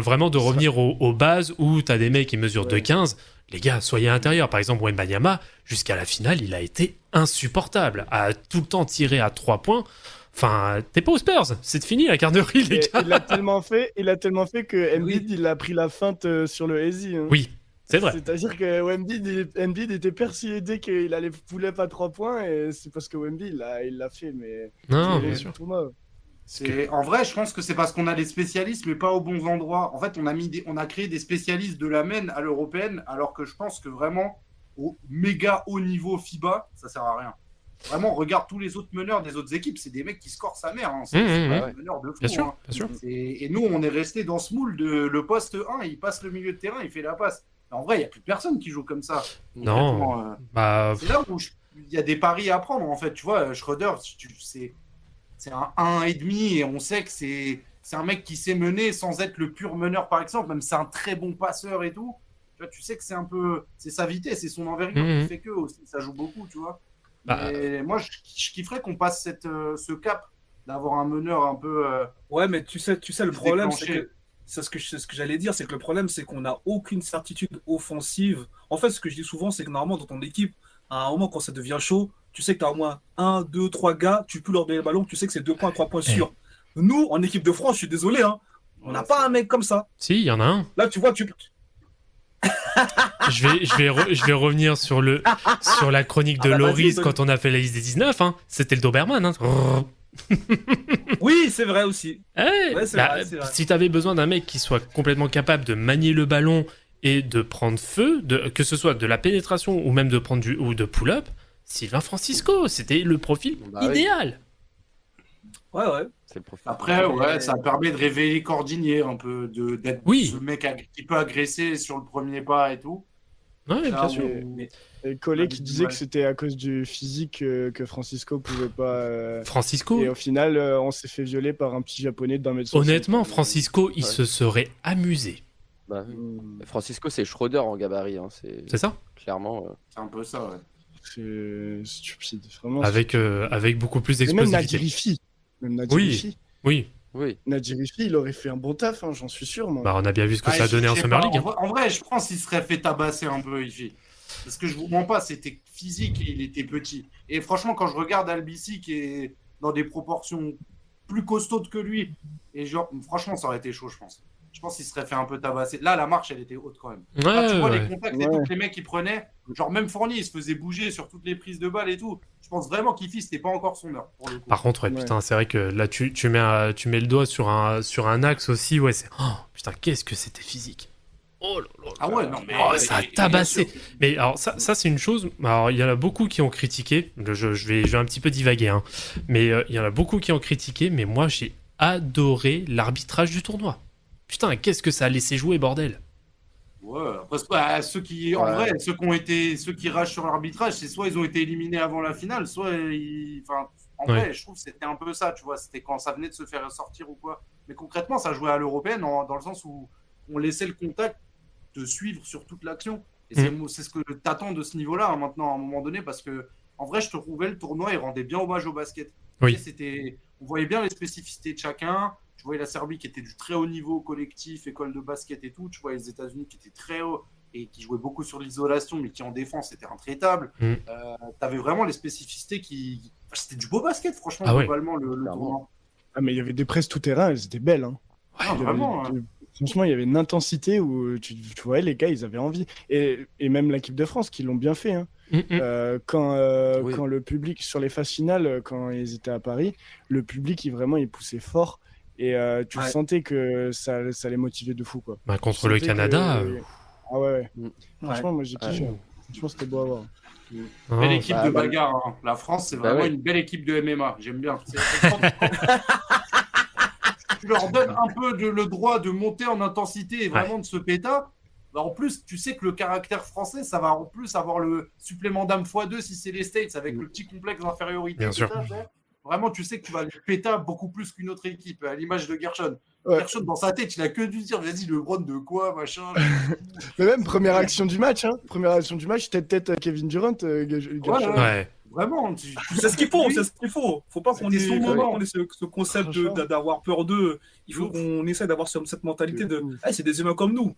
vraiment de revenir aux bases où t'as des mecs qui mesurent 2,15. Les gars, soyez à l'intérieur. Par exemple, Wembanyama, jusqu'à la finale, il a été insupportable. À tout le temps tiré à 3 points. Enfin, t'es pas aux Spurs, c'est fini la garderie, les gars. Il a tellement fait que Embiid, il a pris la feinte sur le easy. Hein. Oui, c'est vrai. C'est-à-dire que Embiid était voulait qu'il allait pull-up à 3 points et c'est parce que Embiid, il l'a fait. Mais Non, c'est bien le sûr. tournoi. En vrai, je pense que c'est parce qu'on a des spécialistes, mais pas aux bons endroits. En fait, on a créé des spécialistes de la MEN à l'européenne, alors que je pense que vraiment, au méga haut niveau FIBA, ça sert à rien. Vraiment, regarde tous les autres meneurs des autres équipes, c'est des mecs qui scorent sa mère. Hein. C'est pas des meneurs de fou. Bien sûr, hein. bien sûr. Et nous, on est resté dans ce moule de le poste 1, il passe le milieu de terrain, il fait la passe. Mais en vrai, il n'y a plus personne qui joue comme ça. Non. Concrètement, Bah, c'est là où il y a des paris à prendre, en fait. Tu vois, Schroeder, c'est un 1,5 et on sait que c'est un mec qui sait mener sans être le pur meneur, par exemple. Même c'est un très bon passeur et tout. Tu vois, tu sais que c'est sa vitesse, c'est son envergure qui fait que aussi, ça joue beaucoup, tu vois. Et moi, je kifferais qu'on passe ce cap d'avoir un meneur un peu. Ouais, mais tu sais, le problème, c'est déclenché. que c'est ce que j'allais dire, c'est que le problème, c'est qu'on n'a aucune certitude offensive. En fait, ce que je dis souvent, c'est que normalement, dans ton équipe, à un moment, quand ça devient chaud, tu sais que tu as au moins 1, 2, 3 gars, tu peux leur donner le ballon, tu sais que c'est 2 points, 3 points sûrs. Nous, en équipe de France, je suis désolé, hein, on n'a pas un mec comme ça. si, il y en a un. Là, tu vois, Je vais revenir sur la chronique de Ah bah, Loris vas-y, quand on a fait la liste des 19. Hein. C'était le Doberman. Hein. Oui, c'est vrai aussi. Ouais, Ouais, c'est bah, vrai, c'est vrai. si t'avais besoin d'un mec qui soit complètement capable de manier le ballon et de prendre feu, que ce soit de la pénétration ou même de prendre ou de pull-up, Sylvain Francisco, c'était le profil Bah oui. idéal. Ouais. C'est le profil. Après, ouais, ça permet de révéler Cordinier un peu, d'être ce mec qui peut agresser sur le premier pas et tout. Ouais, Là, bien sûr. Et Collet qui disait que c'était à cause du physique que Francisco pouvait pas. Francisco, Et au final, on s'est fait violer par un petit japonais d'1 m. honnêtement, Francisco, il Ouais. se serait amusé. Bah, Francisco, c'est Schroeder en gabarit. Hein. C'est ça? Clairement. C'est un peu ça, ouais. C'est stupide, vraiment. Avec beaucoup plus Et même d'explosivité. Nadirifi. Oui. Oui. Nadirifi, il aurait fait un bon taf, hein, j'en suis sûr, moi. Bah, on a bien vu ce que Ah, ça a donné en je sais Summer pas, League. Hein. En vrai, je pense qu'il serait fait tabasser un peu, Ifi. Parce que je vous mens pas, c'était physique et il était petit. Et franchement, quand je regarde Albisi qui est dans des proportions plus costaudes que lui, et genre, franchement, ça aurait été chaud, je pense. Je pense qu'il serait fait un peu tabasser. Là, la marche, elle était haute quand même. Là, tu vois les contacts et tout que les mecs ils prenaient, genre même Fournier, il se faisait bouger sur toutes les prises de balles et tout. Je pense vraiment qu'Ifi, c'était pas encore son heure. Pour le coup. Par contre, ouais, putain, c'est vrai que là, tu mets le doigt sur un axe aussi. Ouais, c'est. Oh, putain, qu'est-ce que c'était physique. Oh là là. Ah ouais, non, mais. Oh, ça a tabassé. Mais alors, ça c'est une chose. Alors, il y en a beaucoup qui ont critiqué. Je vais un petit peu divaguer, hein. Mais il y en a beaucoup qui ont critiqué. Mais moi, j'ai adoré l'arbitrage du tournoi. Putain, qu'est-ce que ça a laissé jouer, bordel. Ouais, après, ceux qui, en vrai, ceux qui ragent sur l'arbitrage, c'est soit ils ont été éliminés avant la finale, soit enfin, en vrai, je trouve que c'était un peu ça, tu vois, c'était quand ça venait de se faire sortir ou quoi. Mais concrètement, ça jouait à l'européenne dans le sens où on laissait le contact de suivre sur toute l'action. Et c'est ce que t'attends de ce niveau-là, hein, maintenant, à un moment donné, parce que, en vrai, je te trouvais le tournoi, il rendait bien hommage au basket. Oui. On voyait bien les spécificités de chacun. Tu voyais la Serbie qui était du très haut niveau collectif, école de basket et tout. Tu voyais les États-Unis qui étaient très hauts et qui jouaient beaucoup sur l'isolation, mais qui en défense étaient intraitables. Tu avais vraiment les spécificités qui. Enfin, c'était du beau basket, franchement, globalement, le tournoi. Ah, mais il y avait des presses tout terrain, elles étaient belles. Hein. Ouais, vraiment. Franchement, il y avait une intensité où tu voyais les gars, ils avaient envie. Et même l'équipe de France, qui l'ont bien fait. Hein. Quand le public, sur les phases finales, quand ils étaient à Paris, le public, il poussait fort. Et tu sentais que ça les motivait de fou, quoi. Bah, contre le Canada. Ah ouais. Franchement, moi j'ai kiffé. Franchement, c'était beau à voir. Belle équipe de bagarre. Hein. La France, c'est vraiment une belle équipe de MMA. J'aime bien. Tu leur donnes un peu le droit de monter en intensité et vraiment de se péta. Bah, en plus, tu sais que le caractère français, ça va en plus avoir le supplément d'âme x2 si c'est les States avec le petit complexe d'infériorité. Bien sûr. vraiment, tu sais que tu vas lui péter beaucoup plus qu'une autre équipe, à l'image de Gershon. Ouais. Gershon, dans sa tête, il a que dû dire, vas-y, LeBron de quoi, machin. Mais même première action du match, tête à Kevin Durant. Gershon. Ouais. Vraiment. C'est ce qu'il faut, c'est ce qu'il faut. Faut pas qu'on ait, C'était son faut pas moment. qu'on ait ce concept Franchement. d'avoir peur d'eux. Il faut qu'on essaie d'avoir cette mentalité de c'est des humains comme nous.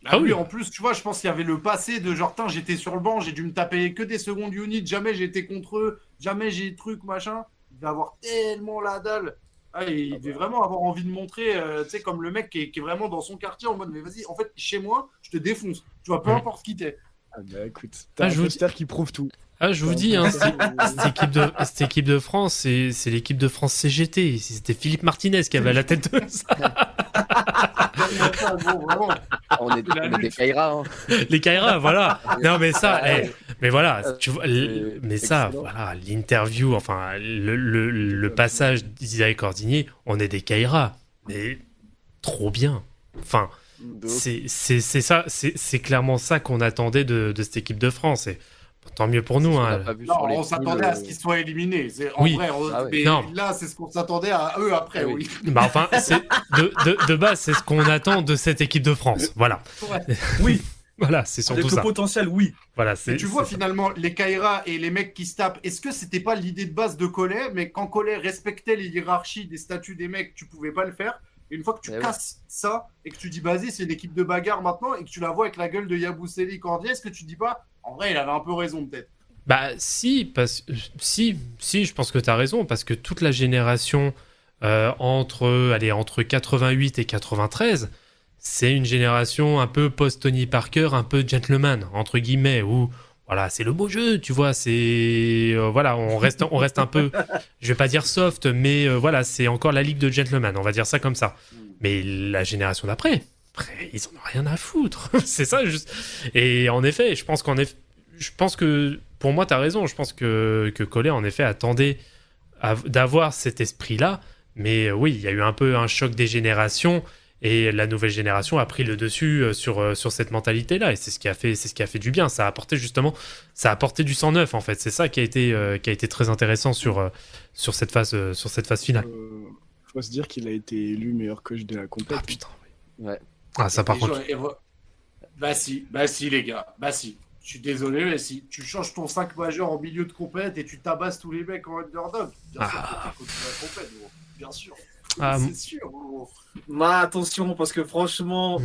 Ah oui, oui. en plus, tu vois, je pense qu'il y avait le passé de genre, j'étais sur le banc, j'ai dû me taper que des secondes units, jamais j'étais contre eux, jamais j'ai truc, machin. Il devait avoir tellement la dalle. Ah, il devait vraiment avoir envie de montrer, tu sais, comme le mec qui est vraiment dans son quartier en mode, mais vas-y, en fait, chez moi, je te défonce. Tu vois, peu importe qui t'es. Ah bah écoute, t'as un je vous poster qui prouve tout. Ah, je vous dis, hein, cette équipe de France, c'est l'équipe de France CGT. C'était Philippe Martinez qui avait à la tête de ça. Vraiment. On est des Kaira. Hein. Les Kaira, voilà. Non, mais ça, Ouais. mais voilà, tu vois, C'est mais ça, excellent. voilà, l'interview, enfin, le passage d'Isaac Cordigné, on est des Kaira, mais trop bien. Enfin, De ouf. c'est ça, c'est clairement ça qu'on attendait de cette équipe de France. Et tant mieux pour nous. On Hein. n'a pas vu Non, sur les on s'attendait poules, à ce qu'ils soient éliminés. En Oui. vrai, Ah ouais. mais Non. là, c'est ce qu'on s'attendait à eux après, Ah oui. oui. Bah enfin, de base, c'est ce qu'on attend de cette équipe de France. Voilà. Ouais. Oui, Voilà, c'est surtout avec le ça. potentiel, oui. Voilà, Et c'est. tu vois, c'est ça. finalement, les Kaira et les mecs qui se tapent, est-ce que c'était pas l'idée de base de Collet, mais quand Collet respectait les hiérarchies des statuts des mecs, tu pouvais pas le faire. Et une fois que tu Eh oui. casses ça et que tu dis, vas-y, c'est une équipe de bagarre maintenant, et que tu la vois avec la gueule de Yabusele Cordier, est-ce que tu dis pas, en vrai, il avait un peu raison peut-être. Bah si, si, je pense que tu as raison, parce que toute la génération entre 88 et 93, c'est une génération un peu post-Tony Parker, un peu gentleman, entre guillemets, où voilà, c'est le beau jeu, tu vois, c'est... voilà, on reste un peu, je vais pas dire soft, mais voilà, c'est encore la ligue de gentleman, on va dire ça comme ça. Mais la génération d'après, ils en ont rien à foutre, c'est ça juste. Et en effet, je pense que, pour moi, tu as raison. Je pense que Collet, en effet, attendait d'avoir cet esprit-là. Mais oui, il y a eu un peu un choc des générations et la nouvelle génération a pris le dessus sur cette mentalité-là. Et c'est ce qui a fait du bien. Ça a apporté du sang neuf, en fait. C'est ça qui a été très intéressant sur cette phase finale. Faut se dire qu'il a été élu meilleur coach de la compétition. Ah putain. Ouais. Ah, ça par Et contre. Bah si, les gars, bah si. Je suis désolé, mais si tu changes ton 5 majeur en milieu de compète et tu tabasses tous les mecs en underdog, bien sûr que tu continues la compète, gros. Bien sûr. Ah, C'est sûr, gros. Mais attention, parce que franchement,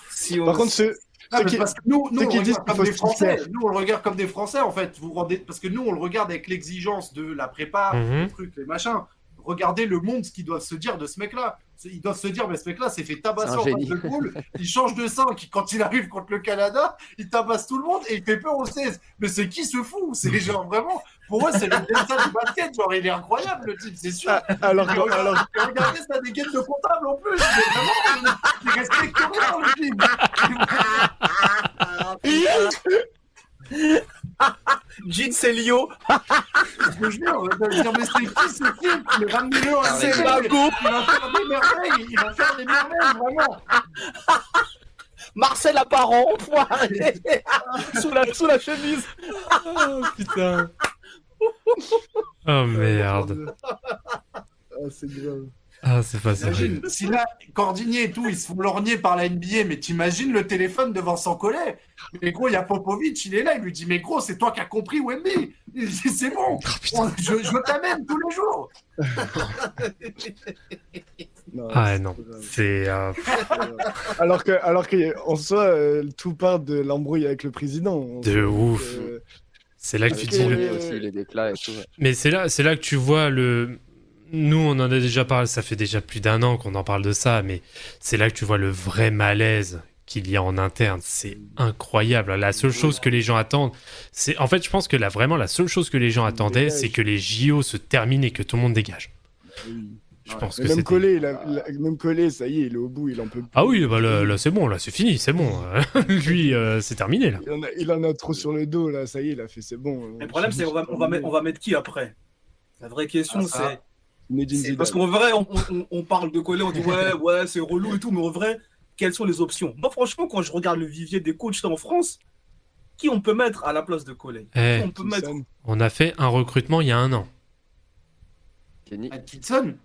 si on... Par contre, Non, mais qui- parce que nous ceux on qui le disent regarde qu'il comme faut des se Français. faire. Nous, on le regarde comme des Français, en fait. Parce que nous, on le regarde avec l'exigence de la prépa, les trucs, les machins. Regardez le monde, ce qu'ils doivent se dire de ce mec-là. Ils doivent se dire, mais ce mec-là s'est fait tabasser C'est un en face génie. de poule. Il change de 5. Quand il arrive contre le Canada, il tabasse tout le monde et il fait peur aux 16. Mais c'est qui se fout? C'est genre vraiment, pour eux, c'est le Delta du basket. Genre, il est incroyable, le type, c'est sûr. alors, Et regardez, ça a des guettes de comptable en plus. Mais vraiment, il respecte rien, le type. Jean Celio, Je te jure, on va dire, mais c'est qui ce type? Mais ramenez-le à c'est CL. Bago, Il va faire des merveilles. Il va faire des merveilles, vraiment. Marcel Apparent, enfoiré, sous la chemise. Oh putain. Oh merde. Ah, c'est grave. Ah, c'est pas ça. T'imagines, si là, Cordigné et tout, ils se font lorgner par la NBA, mais t'imagines le téléphone de Vincent Collet? Mais gros, il y a Popovic, il est là, il lui dit, mais gros, c'est toi qui as compris Wemby. Il dit, c'est bon, je t'amène tous les jours. Non, Ah c'est non, trop grave. c'est... Alors que en soi, tout part de l'embrouille avec le président. De ouf. C'est là que tu Ok. dis... Aussi les déclats et tout. Ouais. Mais c'est là que tu vois le... Nous, on en a déjà parlé, ça fait déjà plus d'un an qu'on en parle de ça, mais c'est là que tu vois le vrai malaise qu'il y a en interne. C'est incroyable. La seule chose que les gens attendent, c'est... En fait, je pense que là, vraiment, la seule chose que les gens attendaient, c'est que les JO se terminent et que tout le monde dégage. Oui. Je pense Mais que même c'était... même Collet, ça y est, il est au bout, il en peut plus. Ah oui, bah là c'est bon, là c'est fini, c'est bon. Lui, c'est terminé là. Il en a trop sur le dos, là, ça y est, il a fait, c'est bon. Le problème, c'est on va mettre qui après? La vraie question, Ah, ça. c'est... Zinedine C'est Zidane. parce qu'en vrai, on parle de Collet, on dit ouais, c'est relou et tout, mais en vrai, quelles sont les options? Moi, franchement, quand je regarde le vivier des coachs en France, qui on peut mettre à la place de Collet? Eh, Qui on peut mettre? Toussaint. on a fait un recrutement il y a un an. Kenny. Atkinson.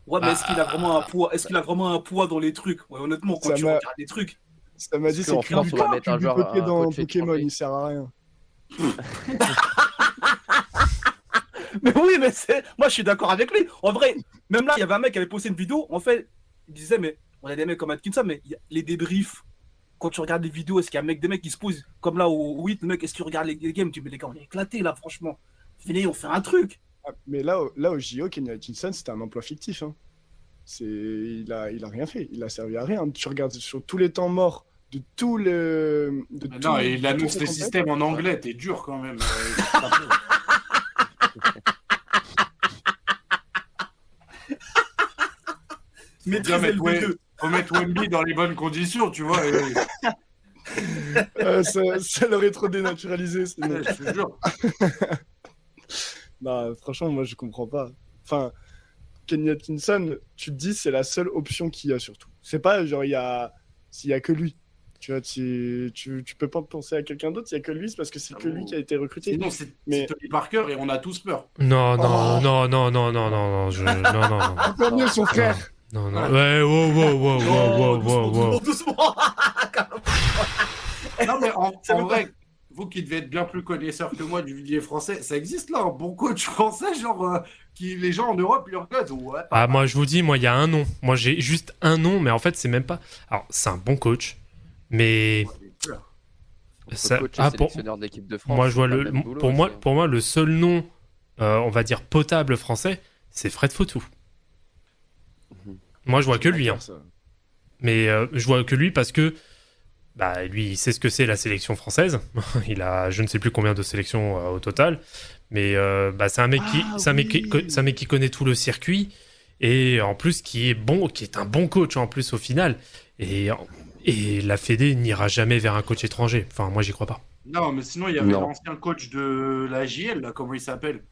Ouais, mais est-ce qu'il a vraiment un poids? Est-ce qu'il a vraiment un poids dans les trucs? Ouais, honnêtement, quand Ça tu m'a- regardes les trucs. Ça m'a dit, Parce qu'en c'est France, on va mettre un joueur, un dans coach Pokémon, étranger. il sert à rien. Mais oui, mais moi je suis d'accord avec lui. En vrai, même là, il y avait un mec qui avait posté une vidéo. En fait, il disait, mais on a des mecs comme Atkinson, mais les débriefs, quand tu regardes les vidéos, est-ce qu'il y a des mecs qui se posent comme là au 8, le mec, est-ce qu'il regarde les games? Tu dis, mais les gars, on est éclatés là, franchement. Venez, on fait un truc. Ah, mais là au JO, Kenny Atkinson, c'était un emploi fictif. Hein. Il a rien fait. Il a servi à rien. Tu regardes sur tous les temps morts de tout le. Non, il de annonce tous les ses systèmes en anglais, t'es dur quand même. Maîtriser le ouais. B2. Faut mettre Wemby dans les bonnes conditions, tu vois. ça l'aurait trop dénaturalisé. Sinon. Je te jure. Bah, franchement, moi, je comprends pas. Enfin, Kenny Atkinson, tu te dis, c'est la seule option qu'il y a surtout. C'est pas genre, s'il y a que lui. Tu vois, tu peux pas penser à quelqu'un d'autre, il y a que lui, c'est parce que c'est que lui qui a été recruté. Sinon, c'est Mais- Tony Parker et on a tous peur. Non, Oh. non, non. Encore mieux, son frère. Non. Ouais, wow. Doucement. Non, mais en Ça veut vrai, vous qui devez être bien plus connaisseurs que moi du vivier français, ça existe là un bon coach français, genre, qui les gens en Europe, ils le regardent. Ouais, Ah, moi, je vous dis, moi, il y a un nom. Moi, j'ai juste un nom, mais en fait, c'est même pas. Alors, c'est un bon coach, mais. Ça- Coach et ah, pour- sélectionneur d'équipe de France. Moi, je vois c'est pas le. le même boulot Pour moi, aussi, hein. pour moi, le seul nom, on va dire potable français, c'est Fred Fautou. Mhm. Moi, je vois que lui, hein. Ça. Mais je vois que lui parce que bah, lui, il sait ce que c'est la sélection française. Il a je ne sais plus combien de sélections au total. Mais bah, c'est un mec c'est un mec qui connaît tout le circuit et en plus qui est un bon coach en plus au final. Et la Fédé n'ira jamais vers un coach étranger. Enfin, moi, j'y crois pas. Non, mais sinon, il y avait Non. l'ancien coach de la JL, là, comment il s'appelle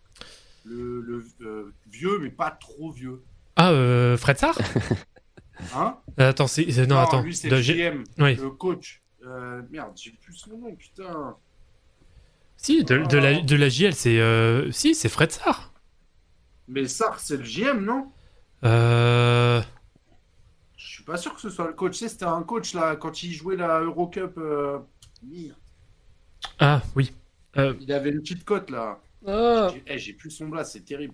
vieux, mais pas trop vieux. Ah, Fred Sarr. Hein? Attends, non, attends. Lui, c'est De- le j'ai- GM, Oui. le coach. Merde, j'ai plus son nom, putain. Si, de la JL, c'est Fred Sarr. Mais Sarr, c'est le GM, non? Euh... Je suis pas sûr que ce soit le coach. C'était un coach, là, quand il jouait la Eurocup. Merde. Ah, oui. Il avait une petite cote, là. J'ai plus son blast, c'est terrible.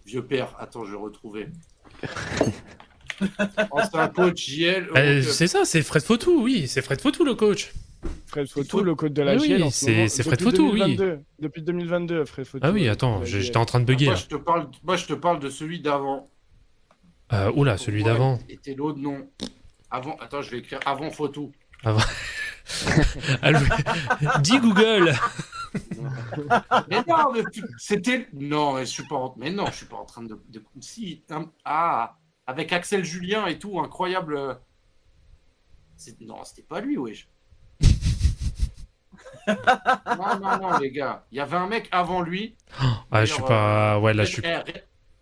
Vieux père, attends, je vais retrouver. C'est un coach JL. Eurocup. C'est ça, c'est Fred Fautou, oui. C'est Fred Fautou, le coach. Fred Fautou, le coach de la Oui, JL en ce moment. c'est Fred Depuis Fautou, oui. 2022. Depuis 2022, Fred Fautou. Ah oui, attends, la j'étais JL. en train de bugger. Moi, Là. je te parle de celui d'avant. Oula, celui d'avant. Était l'autre nom. Avant, attends, je vais écrire avant photo. Dis Google. Mais non, mais c'était. Non, mais je suis pas en train de. Si. Avec Axel Julien et tout, incroyable. Non, c'était pas lui, wesh. Non, les gars. Il y avait un mec avant lui. Ah, je suis pas. Ouais, là, je suis.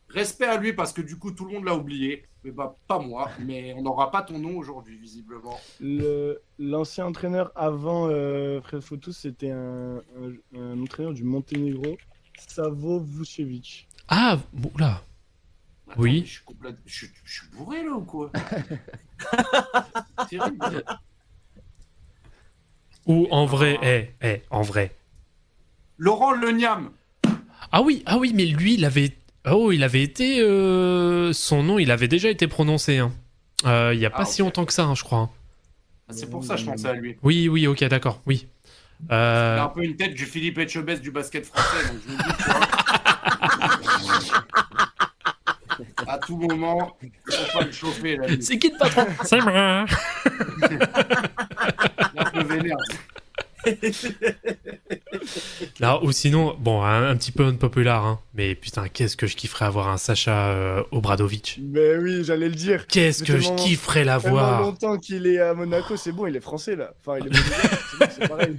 Respect à lui parce que du coup, tout le monde l'a oublié. Mais bah, pas moi. Mais on n'aura pas ton nom aujourd'hui, visiblement. L'ancien entraîneur avant Fred Fautou, c'était un entraîneur du Monténégro, Savo Vucevic. Ah, oula. Attends, Oui. mais je suis bourré là ou quoi? C'est terrible. Ou en vrai, en vrai. Laurent Leniam. Ah oui, mais lui, il avait été. Son nom, il avait déjà été prononcé. Hein. Il y a pas Ah, si ok. longtemps que ça, hein, je crois. C'est pour ça que je pensais à lui. Oui, ok, d'accord, oui. Il a un peu une tête du Philippe Etchebest du basket français. Donc je me dis, tu vois, à tout moment, faut pas le chauffer. Là, lui. C'est qui le patron? C'est moi. Il est un peu vénère. Là, ou sinon, bon, un petit peu unpopular, hein, mais putain, qu'est-ce que je kifferais avoir un Sacha Obradovic. Mais oui, j'allais le dire. Qu'est-ce que je Tellement- kifferais Tellement l'avoir. longtemps qu'il est à Monaco, c'est bon, il est français là. Enfin, il est monégasque, c'est bon, c'est pareil.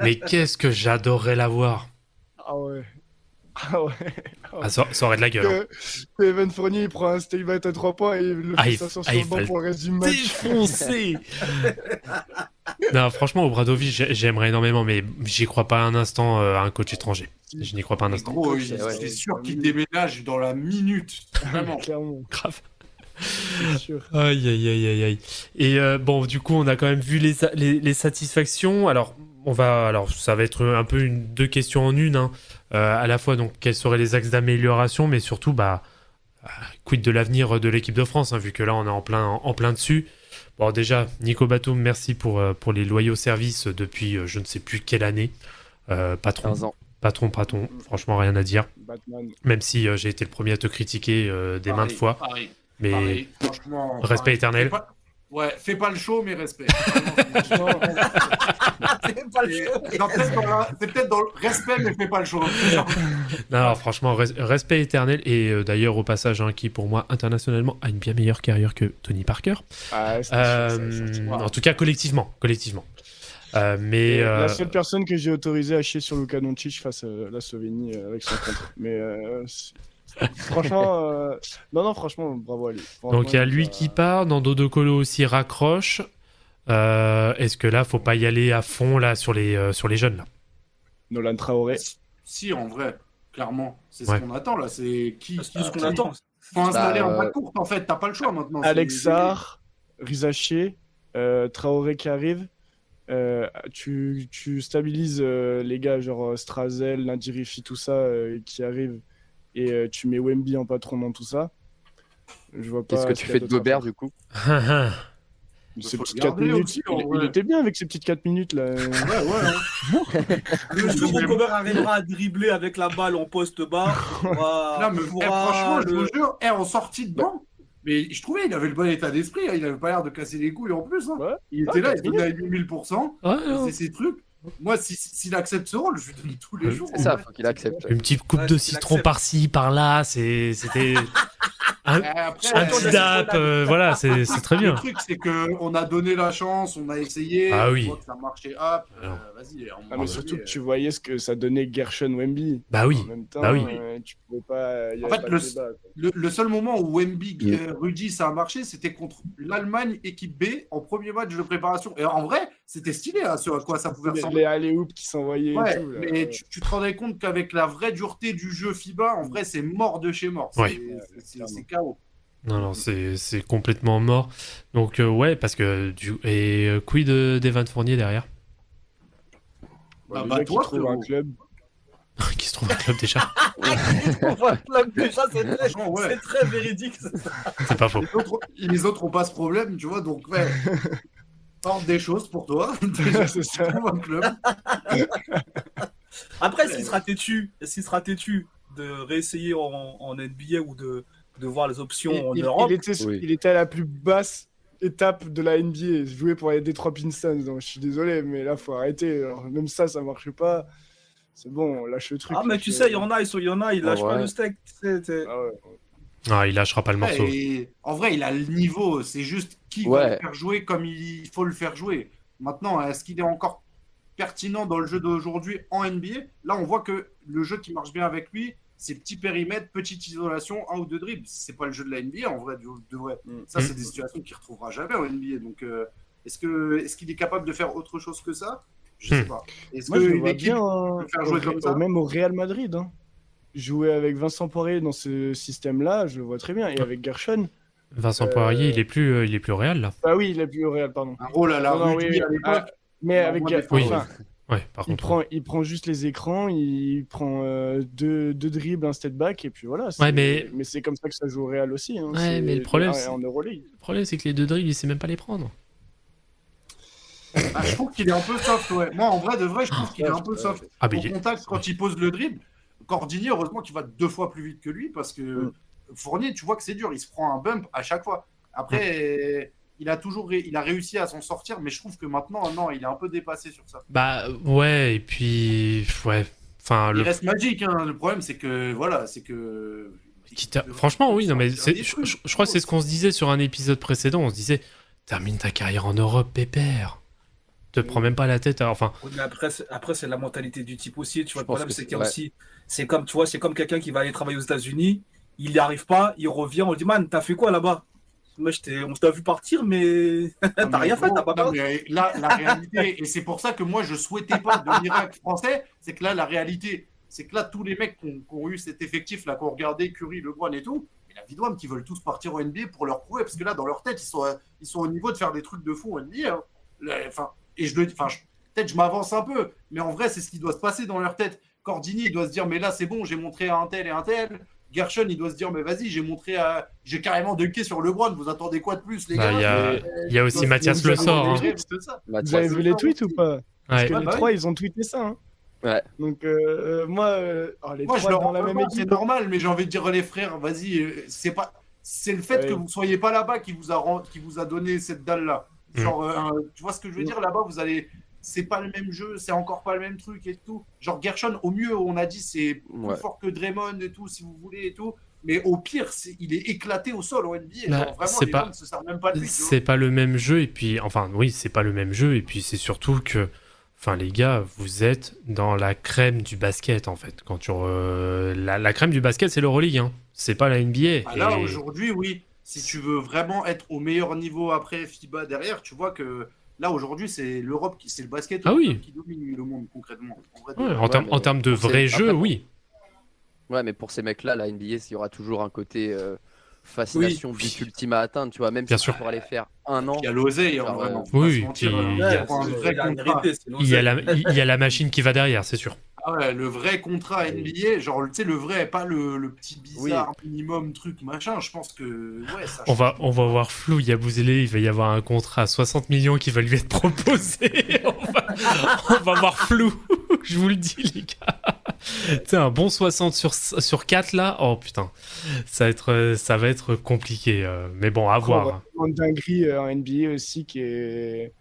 Mais qu'est-ce que j'adorerais l'avoir. Ah ouais. Ah ouais. Ah, ça aurait de la gueule. Hein. Que Evan Fournier il prend un statement à 3 points et il le fait s'asseoir sur le banc pour le reste du match. Défoncé. Non, franchement, Obradovic, j'aimerais énormément, mais j'y crois pas un instant à un coach étranger. Je n'y crois pas un instant. Gros, Ouais. c'est sûr qu'il déménage dans la minute. Vraiment. Clairement, Grave. c'est sûr. Aïe, aïe, aïe, aïe, aïe. Et bon, du coup, on a quand même vu les satisfactions. Alors, ça va être un peu deux questions en une. Hein. À la fois, donc, quels seraient les axes d'amélioration, mais surtout, quid de l'avenir de l'équipe de France, hein, vu que là, on est en plein dessus. Bon, déjà, Nico Batum, merci pour les loyaux services depuis je ne sais plus quelle année. 15 Patron, ans. patron, franchement, rien à dire. Batman. Même si j'ai été le premier à te critiquer des maintes fois. Pareil. Mais Pareil, franchement. respect pareil. éternel. Ouais, fais pas le show, mais respect. Vraiment, C'est pas le show. c'est peut-être dans le respect, mais fais pas le show. Non, franchement, respect éternel. Et d'ailleurs, au passage, hein, qui pour moi, internationalement, a une bien meilleure carrière que Tony Parker. Ah, c'est sûr, ça. En tout cas, collectivement. Mais La seule personne que j'ai autorisé à chier sur Luka Doncic face à la Slovénie avec son contre. Mais franchement, non, franchement, bravo à lui. Franchement, donc il y a lui qui part, Nando De Colo aussi raccroche. Est-ce que là, faut pas y aller à fond là sur les jeunes là? Nolan Traoré. Si, en vrai, clairement. C'est ce Ouais. qu'on attend, là. C'est qui C'est ce qu'on attend. Faut installer Bah, un bac court, en fait. T'as pas le choix maintenant. Alex Sarr, Rizaché, Traoré qui arrive. Tu stabilises les gars, genre Strazel, Nadirifi, tout ça, qui arrivent. Et tu mets Wemby en patron dans tout ça. Je vois pas. Qu'est-ce que ce tu qu'il y a fais de d'autre à Gobert faire. du coup? Ces Faut petites le 4 garder minutes. aussi, en Il vrai. était bien avec ces petites 4 minutes là. Le jour où Gobert arrivera à dribbler avec la balle en poste bas, Non, mais franchement, je vous jure, en sortie de banc, mais je trouvais il avait le bon état d'esprit, hein, il avait pas l'air de casser les couilles en plus. Hein. Ouais. Il était là, il 4 se donnait à 8000%, Ouais, c'est ses trucs. Moi, s'il accepte ce rôle, je lui donne tous les jours. C'est ça, faut qu'il accepte. une petite coupe Ouais, de qu'il citron accepte. par-ci, par-là, c'était Après, un petit dap, voilà, c'est très le bien. truc, c'est qu'on a donné la chance, on a essayé, Ah on oui. voit que ça marchait, hop, Alors. vas-y. Ah, mais surtout que tu voyais ce que ça donnait Gershon Wemby. Bah oui, En même temps, bah oui. tu pouvais pas. Y En avait fait, pas de débat, quoi. le seul moment où Wemby, Rudy, ça a marché, c'était contre l'Allemagne, équipe B, en premier match de préparation. Et en vrai, c'était stylé, hein, ce à quoi ça pouvait ressembler. Les alley-oops qui s'envoyaient Ouais, et tout. Là. mais tu te rendais compte qu'avec la vraie dureté du jeu FIBA, en vrai, c'est mort de chez mort. Ouais. C'est KO. Non, c'est complètement mort. Donc ouais, parce que quid d'Evan Fournier derrière? Bon, bah, déjà toi, qu'ils trouvent un frérot. club. Qui se trouve un club déjà? Déjà, Franchement, ouais. c'est très véridique. C'est pas faux. Les autres ont pas ce problème, tu vois, donc ouais. Tente des choses pour toi. Déjà, C'est ça. trouve un club. Après, est-ce qu'il sera têtu de réessayer en NBA ou de voir les options en Europe? Oui. Il était à la plus basse étape de la NBA, jouer pour les Detroit Pistons. Donc je suis désolé, mais là, faut arrêter. Alors, même ça marche pas. C'est bon, on lâche le truc. Ah, mais tu sais, il y en a, ils lâchent pas ouais. le steak. Ah ouais. Ah, il lâchera pas le morceau. Et en vrai, il a le niveau. C'est juste qui va Ouais. le faire jouer comme il faut le faire jouer. Maintenant, est-ce qu'il est encore pertinent dans le jeu d'aujourd'hui en NBA? Là, on voit que le jeu qui marche bien avec lui, c'est petit périmètre, petite isolation, 1 ou 2 dribbles. C'est pas le jeu de la NBA en vrai. De vrai. Ça, c'est des situations qu'il ne retrouvera jamais en NBA. Donc, est-ce qu'il est capable de faire autre chose que ça? Je sais pas. Est-ce Moi, je le qu'une vois équipe bien peut faire jouer comme ça? même au Real Madrid. Hein. Jouer avec Vincent Poirier dans ce système-là, je le vois très bien. Et avec Gershon. Vincent Poirier, il est plus au Real là. Ah oui, il a plus au Real, pardon. Un rôle à la Non, non, Rudy oui, à l'époque. Mais Non, avec moi, Gershon, des fois, enfin, Ouais, par contre. il prend juste les écrans, il prend deux dribbles, un step back, et puis voilà. Ouais, mais c'est comme ça que ça joue au Real aussi. Hein. Ouais, C'est- mais le problème, en c'est- Euroleague. Le problème, c'est que les deux drills, il sait même pas les prendre. Je trouve qu'il est un peu soft, ouais. Moi, en vrai, de vrai, je trouve qu'il est un peu soft. Ah, mais Au contact, quand il pose le dribble, Cordigny, heureusement qu'il va 2 fois plus vite que lui, parce que Fournier, tu vois que c'est dur, il se prend un bump à chaque fois. Après, il a réussi à s'en sortir, mais je trouve que maintenant, non, il est un peu dépassé sur ça. Bah ouais, et puis ouais. Enfin, Il reste magique, hein. Le problème, c'est que, voilà, c'est que... franchement, oui, non, mais C'est un des je trucs. crois que c'est ce qu'on se disait sur un épisode précédent. On se disait, termine ta carrière en Europe, pépère. Te prends même pas la tête. Enfin, Oui, mais après, c'est la mentalité du type aussi. Tu vois, Je le problème, pense que c'est qu'il y a ouais. aussi. C'est comme, tu vois, c'est comme quelqu'un qui va aller travailler aux États-Unis. Il n'y arrive pas, il revient, on lui dit, man, t'as fait quoi là-bas? Moi, on t'a vu partir, mais t'as rien fait, t'as pas non, peur. mais là, la réalité, et c'est pour ça que moi, je souhaitais pas de miracle français, c'est que là, la réalité, c'est que là, tous les mecs qui ont eu cet effectif, là, qui ont regardé Curry, LeBron et tout, et la Vidouane, qui veulent tous partir au NBA pour leur prouver, parce que là, dans leur tête, ils sont au niveau de faire des trucs de fou au NBA. Hein. Et peut-être je m'avance un peu, mais en vrai, c'est ce qui doit se passer dans leur tête. Cordini, il doit se dire, mais là, c'est bon, j'ai montré à un tel et un tel. Gershon, il doit se dire, mais vas-y, j'ai carrément dunké sur LeBron, vous attendez quoi de plus, les gars? Il y a aussi Mathias Le Sort. Hein. Vous avez vu les tweets ou pas? Parce que les trois, ils ont tweeté ça. Hein. Ouais. Donc, moi, les trois je leur dans la même équipe. C'est normal, mais j'ai envie de dire, les frères, vas-y, c'est le fait que vous soyez pas là-bas qui vous a donné cette dalle-là. Genre, tu vois ce que je veux dire, là-bas, c'est pas le même jeu, c'est encore pas le même truc et tout. Genre Gershon, au mieux, on a dit c'est plus fort que Draymond et tout, si vous voulez et tout. Mais au pire, il est éclaté au sol au NBA. Genre, vraiment, les gens ne se servent même pas de lui. C'est pas le même jeu, et puis, enfin, oui, c'est pas le même jeu, et puis c'est surtout que, enfin, les gars, vous êtes dans la crème du basket, en fait. Quand la crème du basket, c'est l'Euroleague, hein. C'est pas la NBA. Ah, là, aujourd'hui, oui. Si tu veux vraiment être au meilleur niveau après FIBA derrière, tu vois que. Là, aujourd'hui, c'est l'Europe, c'est le basket qui domine le monde, concrètement. En termes de vrai jeu, oui. Ouais, mais pour ces mecs-là, la NBA, il y aura toujours un côté fascination, but ultime à atteindre, tu vois, même si pour aller faire un an. Il y a l'oseille, en vrai. Oui, il y a la machine qui va derrière, c'est sûr. Ah ouais, le vrai contrat NBA, genre, tu sais, le vrai, pas le petit bizarre minimum truc machin, je pense que, ouais, ça... On va voir flou, il y a Bouzélé, il va y avoir un contrat à 60 millions qui va lui être proposé. on va voir flou, je vous le dis, les gars. Tu sais, un bon 60 sur 4, là, oh putain, ça va être compliqué, mais bon, à voir. Une dinguerie en NBA aussi qui est...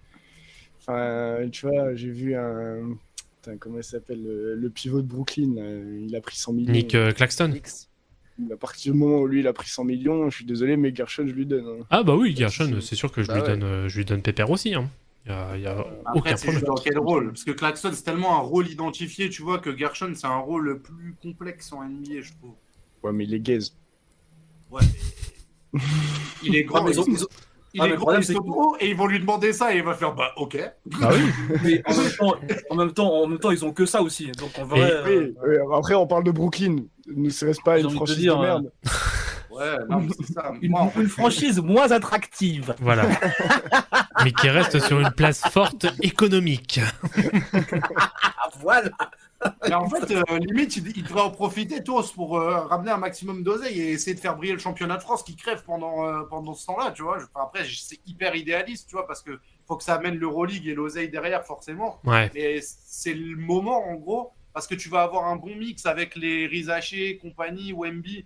Enfin, tu vois, j'ai vu un... Comment il s'appelle, le pivot de Brooklyn, il a pris 100 millions. Nick Claxton. À partir du moment où lui il a pris 100 millions, je suis désolé, mais Gershon, je lui donne. Hein. Ah bah oui, Gershon, c'est sûr que je lui donne Pépère aussi. Hein. Y a aucun problème. Dans quel rôle? Parce que Claxton, c'est tellement un rôle identifié, tu vois, que Gershon, c'est un rôle plus complexe en NBA, je trouve. Ouais, mais il est gaze. Ouais, mais... il est grand, il est gros, et ils vont lui demander ça et il va faire bah ok. Ah oui. Mais en même temps, ils ont que ça aussi. Donc en vrai. Après, on parle de Brooklyn. Ne serait-ce pas une franchise de merde. Ouais, non, mais c'est ça. Une franchise moins attractive. Voilà. Mais qui reste sur une place forte économique. Voilà. Mais en fait, limite, il devrait en profiter tous pour ramener un maximum d'oseille et essayer de faire briller le championnat de France qui crève pendant ce temps-là, tu vois. Après, c'est hyper idéaliste, tu vois, parce que faut que ça amène l'Euroleague et l'oseille derrière, forcément. Ouais. Mais c'est le moment, en gros, parce que tu vas avoir un bon mix avec les Rizaché, compagnie, Wemby,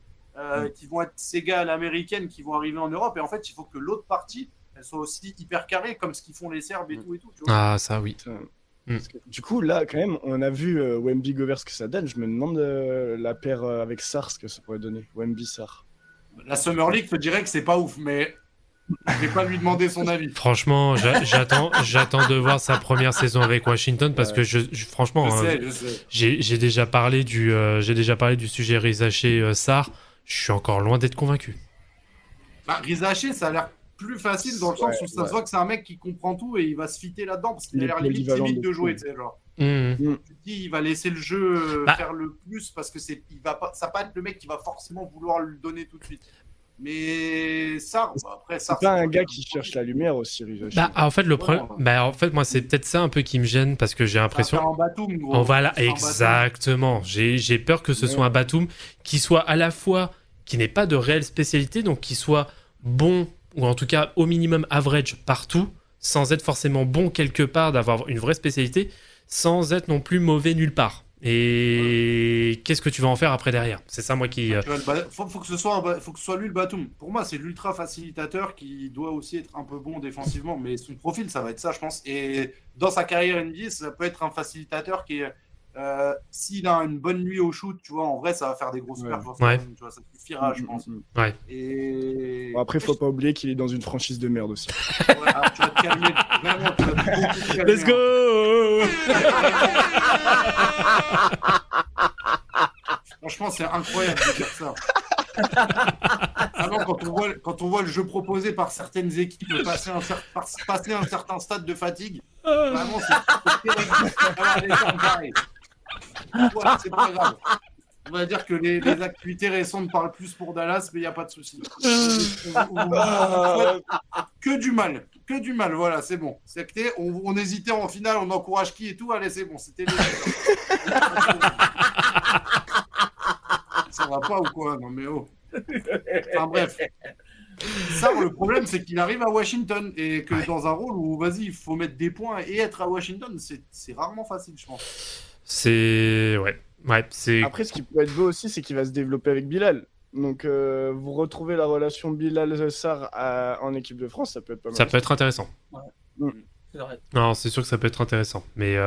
qui vont être ces gars à l'américaine qui vont arriver en Europe. Et en fait, il faut que l'autre partie, elle soit aussi hyper carrée, comme ce qu'ils font les Serbes et tout, tu vois. Ah, ça, oui. Du coup, là, quand même, on a vu Wemby Gobert ce que ça donne. Je me demande la paire avec Sarr, ce que ça pourrait donner. Wemby Sarr. La Summer League, je te dirais que c'est pas ouf, mais je vais pas lui demander son avis. Franchement, j'attends de voir sa première saison avec Washington parce que franchement, je sais. J'ai déjà parlé du sujet Rizaché Sarr. Je suis encore loin d'être convaincu. Rizaché, ça a l'air plus facile dans le sens où ça se voit que c'est un mec qui comprend tout et il va se fitter là-dedans parce qu'il a l'air limite timide de jouer, tu sais, genre. Tu te dis, il va laisser le jeu faire le plus parce que ça va pas être le mec qui va forcément vouloir le donner tout de suite. Mais ça, après ça. C'est pas un gars qui cherche la lumière aussi, Rizaché. En fait, le problème, en fait, moi, c'est peut-être ça un peu qui me gêne parce que j'ai l'impression. C'est un Batum, gros. Voilà, exactement. J'ai peur que ce soit un Batum qui soit à la fois, qui n'ait pas de réelle spécialité, donc qui soit bon, ou en tout cas au minimum average partout, sans être forcément bon quelque part, d'avoir une vraie spécialité, sans être non plus mauvais nulle part. Et qu'est-ce que tu vas en faire après derrière? C'est ça, moi, qui... Faut que ce soit lui le Batum. Pour moi, c'est l'ultra facilitateur qui doit aussi être un peu bon défensivement, mais son profil, ça va être ça, je pense. Et dans sa carrière NBA, ça peut être un facilitateur qui est... s'il a une bonne nuit au shoot, tu vois, en vrai, ça va faire des grosses performances. Tu vois, ça suffira, je pense. Ouais. Et... Bon, après, faut pas oublier qu'il est dans une franchise de merde aussi. Tu vas te calmer. Vraiment, tu vas beaucoup te calmer. Let's go. Franchement, c'est incroyable de dire ça. Avant, quand on voit le jeu proposé par certaines équipes passer un certain stade de fatigue, vraiment, c'est terrible. Alors, les gens, pareil. Ouais, c'est pas grave. On va dire que les activités récentes parlent plus pour Dallas, mais il n'y a pas de souci. Que du mal, voilà, c'est bon. C'est acté. On hésitait en finale, on encourage qui et tout. Allez, c'est bon, c'était ça va pas ou quoi? Non mais oh. Enfin bref. Ça, le problème, c'est qu'il arrive à Washington et que dans un rôle où, vas-y, il faut mettre des points et être à Washington, c'est rarement facile, je pense. C'est... Ouais, c'est... Après, ce qui peut être beau aussi, c'est qu'il va se développer avec Bilal. Donc, vous retrouvez la relation Bilal-Sarr en équipe de France, ça peut être pas mal. Ça peut être intéressant. Ouais. C'est vrai. Non, c'est sûr que ça peut être intéressant. Mais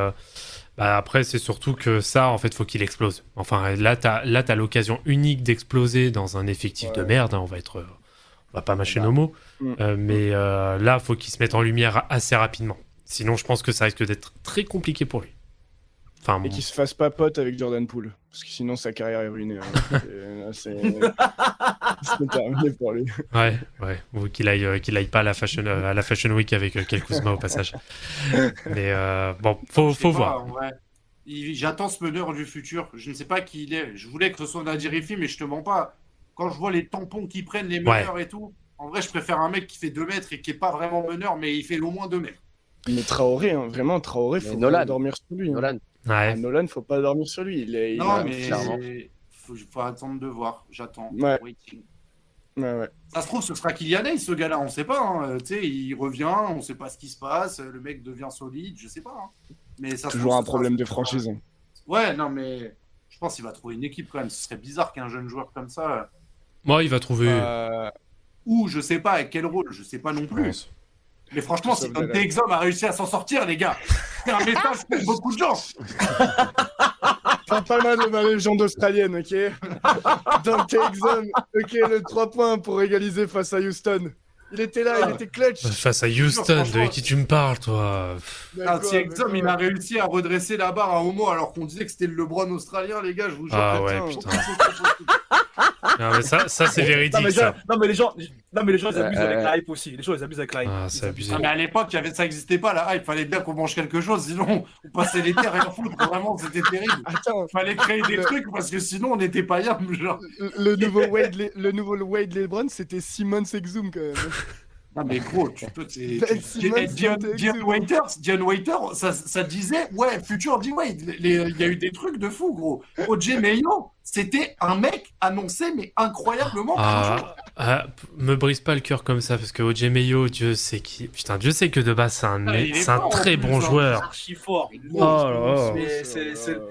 après, c'est surtout que ça, en fait, faut qu'il explose. Enfin, là, t'as l'occasion unique d'exploser dans un effectif de merde. Hein, on va pas mâcher nos mots. Mais là, faut qu'il se mette en lumière assez rapidement. Sinon, je pense que ça risque d'être très compliqué pour lui. Enfin, et qu'il se fasse pas pote avec Jordan Poole. Parce que sinon, sa carrière est ruinée. Hein. C'est terminé pour lui. Ouais. Ou qu'il aille pas à la Fashion Week avec Kel Kuzma au passage. Mais bon, faut voir. Ouais. J'attends ce meneur du futur. Je ne sais pas qui il est. Je voulais que ce soit Nadir Rifi, mais je te mens pas. Quand je vois les tampons qui prennent les meneurs et tout, en vrai, je préfère un mec qui fait 2 mètres et qui est pas vraiment meneur, mais il fait au moins 2 mètres. Mais Traoré, hein, vraiment, Traoré, faut pas dormir sur lui. Hein. Nolan, faut pas dormir sur lui. Mais faut attendre de voir. J'attends. Ouais. Ouais. Ça se trouve, ce sera Kylian Hayes, ce gars-là, on sait pas. Hein. Tu sais, il revient, on sait pas ce qui se passe, le mec devient solide, je sais pas. Hein. Mais ça toujours un problème de franchise. Hein. Ouais, non, mais je pense qu'il va trouver une équipe quand même. Ce serait bizarre qu'un jeune joueur comme ça. Moi, il va trouver. Ou je sais pas avec quel rôle, je sais pas non plus. Mais franchement, si Dante Exum a réussi à s'en sortir, les gars, c'est un message pour beaucoup de gens. Pas mal de ma légende australienne, ok. Dante Exum, ok, le 3 points pour égaliser face à Houston. Il était là, il était clutch. Face à Houston, de qui tu me parles, toi? Si Exum, il a réussi à redresser la barre à Homo alors qu'on disait que c'était le LeBron australien, les gars, je vous jure. Ah ouais, putain. Non, mais ça c'est véridique, ça. Non, mais les gens, ils abusent avec la hype aussi. Les gens, ils abusent avec la hype. Ah, c'est abusé. Mais à l'époque, ça n'existait pas, la hype. Il fallait bien qu'on mange quelque chose, sinon on passait l'été à rien foutre. Vraiment, c'était terrible. Il fallait créer des trucs parce que sinon on n'était pas yam. Genre. Le nouveau Wade LeBron, c'était Simmons Exum quand même. Non mais gros, Dion Waiters, ça disait, ouais, futur D-Wade. Il y a eu des trucs de fou, gros. O.J. Mayo, c'était un mec annoncé, mais incroyablement. Me brise pas le cœur comme ça, parce que O.J. Mayo, Dieu sait que de base, c'est un très bon joueur. Archi fort.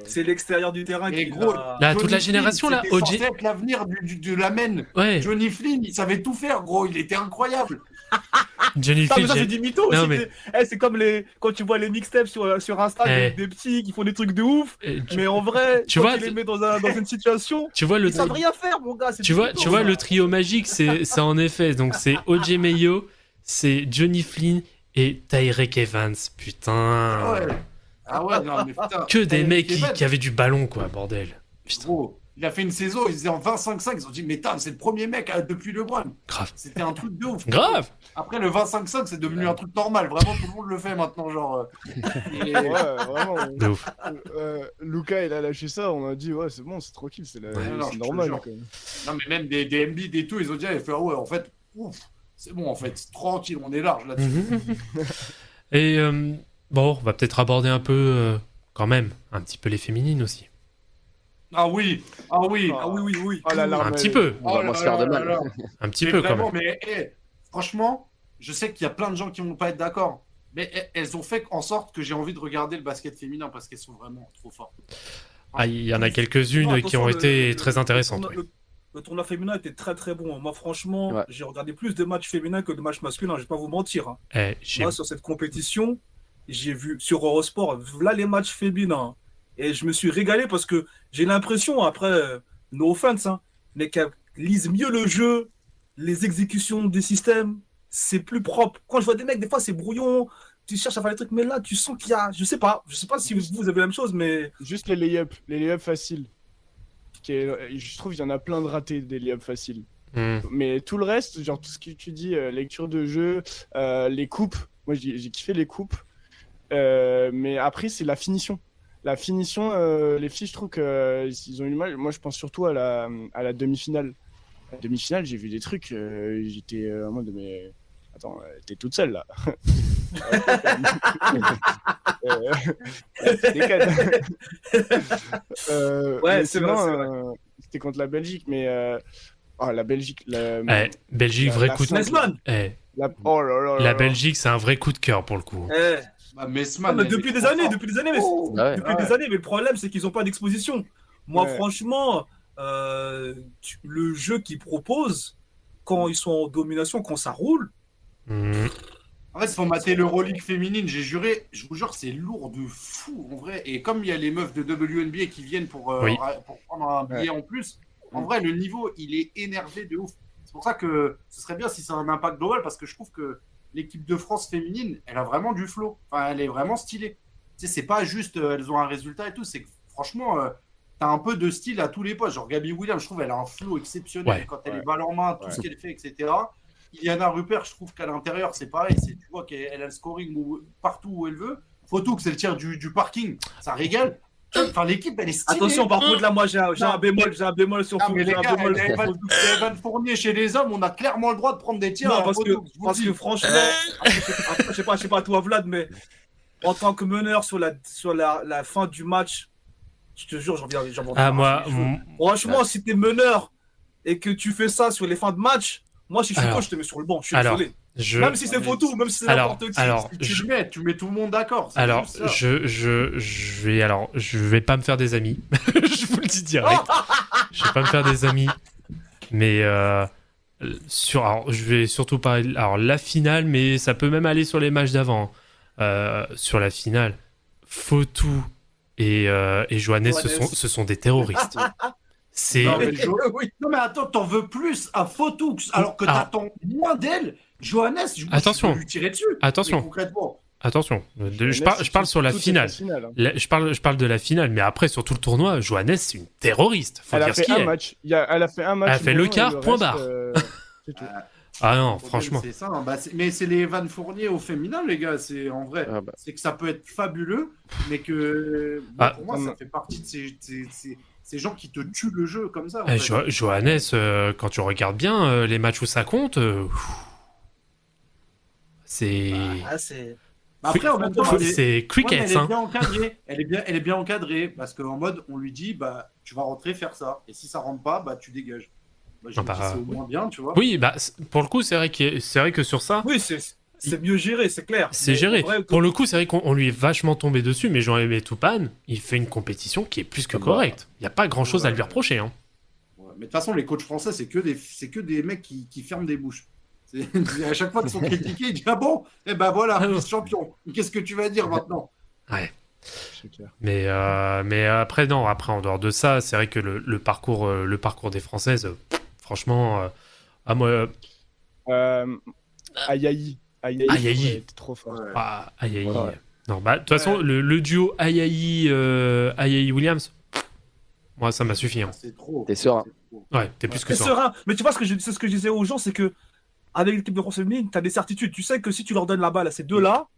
C'est l'extérieur du terrain qui est gros. Là, toute la génération, là, O.J. C'était censé être l'avenir de la main. Ouais. Johnny Flynn, il savait tout faire, gros. Il était incroyable. Johnny Flynn, c'est du mytho. C'est comme quand tu vois les mixtapes sur Insta, des petits qui font des trucs de ouf. Mais en vrai, tu les mets dans une situation, ils savent rien faire, mon gars. Tu vois, le trio magique, c'est en effet. Donc c'est O.J. Mayo, c'est Johnny Flynn et Tyreke Evans. Putain. Ah ouais, non, mais putain. Que des mecs qui avaient du ballon, quoi, bordel. Putain. Gros. Il a fait une saison, ils étaient en 25-5, ils ont dit mais c'est le premier mec depuis LeBron. Grave. C'était un truc de ouf. Grave. Après le 25-5, c'est devenu un truc normal. Vraiment, tout le monde le fait maintenant, genre. Ouais, vraiment. De ouf. Luka, il a lâché ça, on a dit ouais, c'est bon, c'est tranquille, c'est normal. Quand même. Non, mais même des Embiid et tout, ils ont dit, ouais, en fait, ouf, c'est bon, en fait, tranquille, on est large là-dessus. Et bon, on va peut-être aborder un peu, quand même, un petit peu les féminines aussi. Ah oui. Oh là là, un petit peu. On va moins se faire de mal. Un petit peu vraiment, quand même. Mais franchement, je sais qu'il y a plein de gens qui vont pas être d'accord. Mais elles ont fait en sorte que j'ai envie de regarder le basket féminin parce qu'elles sont vraiment trop fortes. Il y en a quelques-unes qui ont été très intéressantes. Le tournoi féminin était très très bon. Moi, franchement, j'ai regardé plus de matchs féminins que de matchs masculins. Je vais pas vous mentir. Moi, sur cette compétition, j'ai vu sur Eurosport, là les matchs féminins. Et je me suis régalé parce que j'ai l'impression, après, no offense, mais qu'elles lisent mieux le jeu, les exécutions des systèmes, c'est plus propre. Quand je vois des mecs, des fois, c'est brouillon, tu cherches à faire des trucs, mais là, tu sens qu'il y a... Je sais pas si vous avez la même chose, mais... Juste les lay-ups faciles. Je trouve qu'il y en a plein de ratés, des lay-ups faciles. Mais tout le reste, genre tout ce que tu dis, lecture de jeu, les coupes, moi j'ai kiffé les coupes. Mais après, c'est la finition. La finition, les filles, je trouve qu'ils ont eu du mal. Moi, je pense surtout à la demi-finale. La demi-finale, j'ai vu des trucs, j'étais en mode, mais attends, t'es toute seule là. Ouais, c'est vrai. C'était contre la Belgique, mais la Belgique. Belgique, vrai coup de Nesman. Oh là là. La Belgique, c'est un vrai coup de cœur pour le coup. Messman, depuis des années, depuis des années, mais le problème, c'est qu'ils n'ont pas d'exposition. Moi, franchement, le jeu qu'ils proposent, quand ils sont en domination, quand ça roule. En fait, il faut mater l'Euroleague féminine, j'ai juré, je vous jure, c'est lourd de fou en vrai. Et comme il y a les meufs de WNBA qui viennent pour prendre un billet en plus, en vrai, le niveau, il est énervé de ouf. C'est pour ça que ce serait bien si ça a un impact global, parce que je trouve que l'équipe de France féminine, elle a vraiment du flow. Enfin, elle est vraiment stylée. Tu sais, c'est pas juste elles ont un résultat et tout, c'est que franchement, t'as un peu de style à tous les postes. Genre Gabi Williams, je trouve, elle a un flow exceptionnel quand elle est balle en main, tout ce qu'elle fait, etc. Iliana Rupert, je trouve qu'à l'intérieur, c'est pareil. Tu vois qu'elle a le scoring partout où elle veut. Faut que c'est le tir du parking. Ça régale. Enfin, l'équipe, elle est stylée. Attention, par contre, là, moi, j'ai un bémol sur mais les gars, Evan Fournier chez les hommes, on a clairement le droit de prendre des tirs. Non, parce que franchement, je sais pas toi, Vlad, mais en tant que meneur sur la fin du match, je te jure, j'en viens. Franchement, si t'es meneur et que tu fais ça sur les fins de match, moi, si je suis coach, je te mets sur le banc. Je suis désolé. Même si c'est photo, même si c'est n'importe qui. Tu mets tout le monde d'accord. Alors, je vais pas me faire des amis. Je vous le dis direct. Je vais pas me faire des amis. Mais je vais surtout parler. Alors, la finale, mais ça peut même aller sur les matchs d'avant. Sur la finale, Fotou et Johannes, ce sont des terroristes. Non mais attends, t'en veux plus à Fotou alors que t'attends moins d'elle. Johannes, je peux lui tirer dessus. Attention. Je parle sur la finale. Je parle de la finale, mais après sur tout le tournoi, Johannes, c'est une terroriste. Faut dire ce qu'il est. Elle a fait un match. Elle a fait le quart, point barre. C'est tout. Ah non, franchement. C'est ça, mais c'est les Evan Fournier au féminin, les gars. C'est en vrai, c'est que ça peut être fabuleux, mais que pour moi, ça fait partie de ces gens qui te tuent le jeu comme ça. Johannes, quand tu regardes bien les matchs où ça compte, c'est. Après, en même temps, c'est cricket. Elle est bien encadrée. Elle est bien encadrée parce qu'en mode, on lui dit, tu vas rentrer faire ça, et si ça rentre pas, tu dégages. C'est au moins bien, tu vois. Oui, pour le coup, c'est vrai que sur ça. Oui, c'est mieux géré, c'est clair. C'est géré. Pour le coup, c'est vrai qu'on lui est vachement tombé dessus, mais Jean-Aimé Toupane, il fait une compétition qui est plus que correcte. Il n'y a pas grand-chose à lui reprocher. Hein. Ouais, mais de toute façon, les coachs français, c'est que des mecs qui ferment des bouches. À chaque fois qu'ils sont critiqués, ils disent ah bon, voilà, champion. Qu'est-ce que tu vas dire maintenant? Ouais. Mais après non, en dehors de ça, c'est vrai que le parcours des Françaises, franchement, moi. Ayayi. Ayayi. Trop fort. Ayayi. Non, de toute façon, le duo Ayayi Williams, moi ça m'a suffi. Hein. C'est trop. T'es serein. Ouais, t'es plus que serein. Mais tu vois c'est ce que je disais aux gens, c'est que avec l'équipe de France féminine, t'as des certitudes. Tu sais que si tu leur donnes la balle à ces deux-là,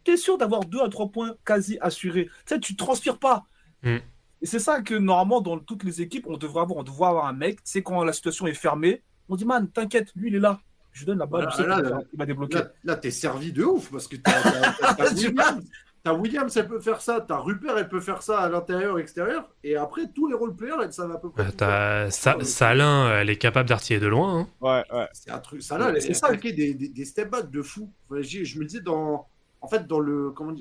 t'es sûr d'avoir 2 à 3 points quasi assurés. Tu sais, tu transpires pas. Et c'est ça que normalement dans toutes les équipes on devrait avoir un mec. C'est quand la situation est fermée, on dit man, t'inquiète, lui il est là. Je lui donne la balle, il va débloquer. Là, t'es servi de ouf parce que t'as Williams. T'as Williams, elle peut faire ça. T'as Rupert, elle peut faire ça à l'intérieur, extérieur. Et après, tous les roleplayers, elles savent à peu près. T'as Salin, elle est capable d'artiller de loin. Hein. Ouais. C'est un truc. Salin, elle a marqué des step back de fou. Je me disais dans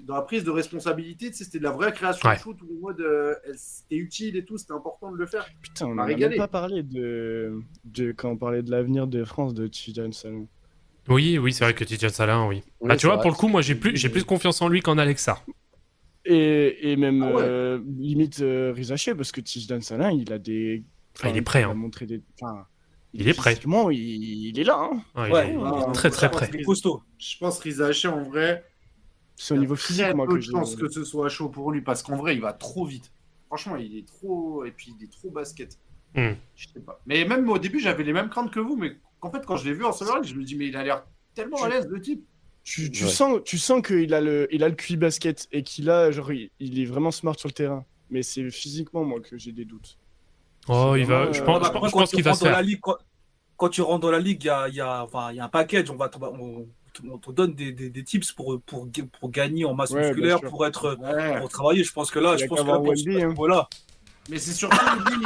la prise de responsabilité, c'était de la vraie création de shoot où le mode c'était utile et tout, c'était important de le faire. Putain, on n'a même pas parlé quand on parlait de l'avenir de France de Tidjane Salin. Oui, c'est vrai que Tidjane Salin, oui. Tu vois, pour le coup, moi j'ai plus confiance en lui qu'en Alexa. Et même limite Rizaché, parce que Tidjane Salin, il a des. Il est prêt. Il a montré des. Il est prêt. Physiquement, il est là. Hein. Il est très très prêt. Il est costaud. Je pense Rizaché en vrai. C'est au niveau physique, moi, que je pense que ce soit chaud pour lui parce qu'en vrai, il va trop vite. Franchement, il est trop. Et puis, il est trop basket. Je sais pas. Mais même au début, j'avais les mêmes craintes que vous, mais en fait, quand je l'ai vu en Summer League, je me dis, mais il a l'air tellement à l'aise, le type. Tu sens qu'il a le QI basket et qu'il a, genre, il est vraiment smart sur le terrain. Mais c'est physiquement, moi, que j'ai des doutes. Oh, C'est il va. vraiment, Je pense qu'il va se faire. Quand tu rentres dans la ligue, il y a un package. On te donne des tips pour gagner en masse musculaire, pour travailler. Je pense que là, voilà. Mais c'est surtout lui,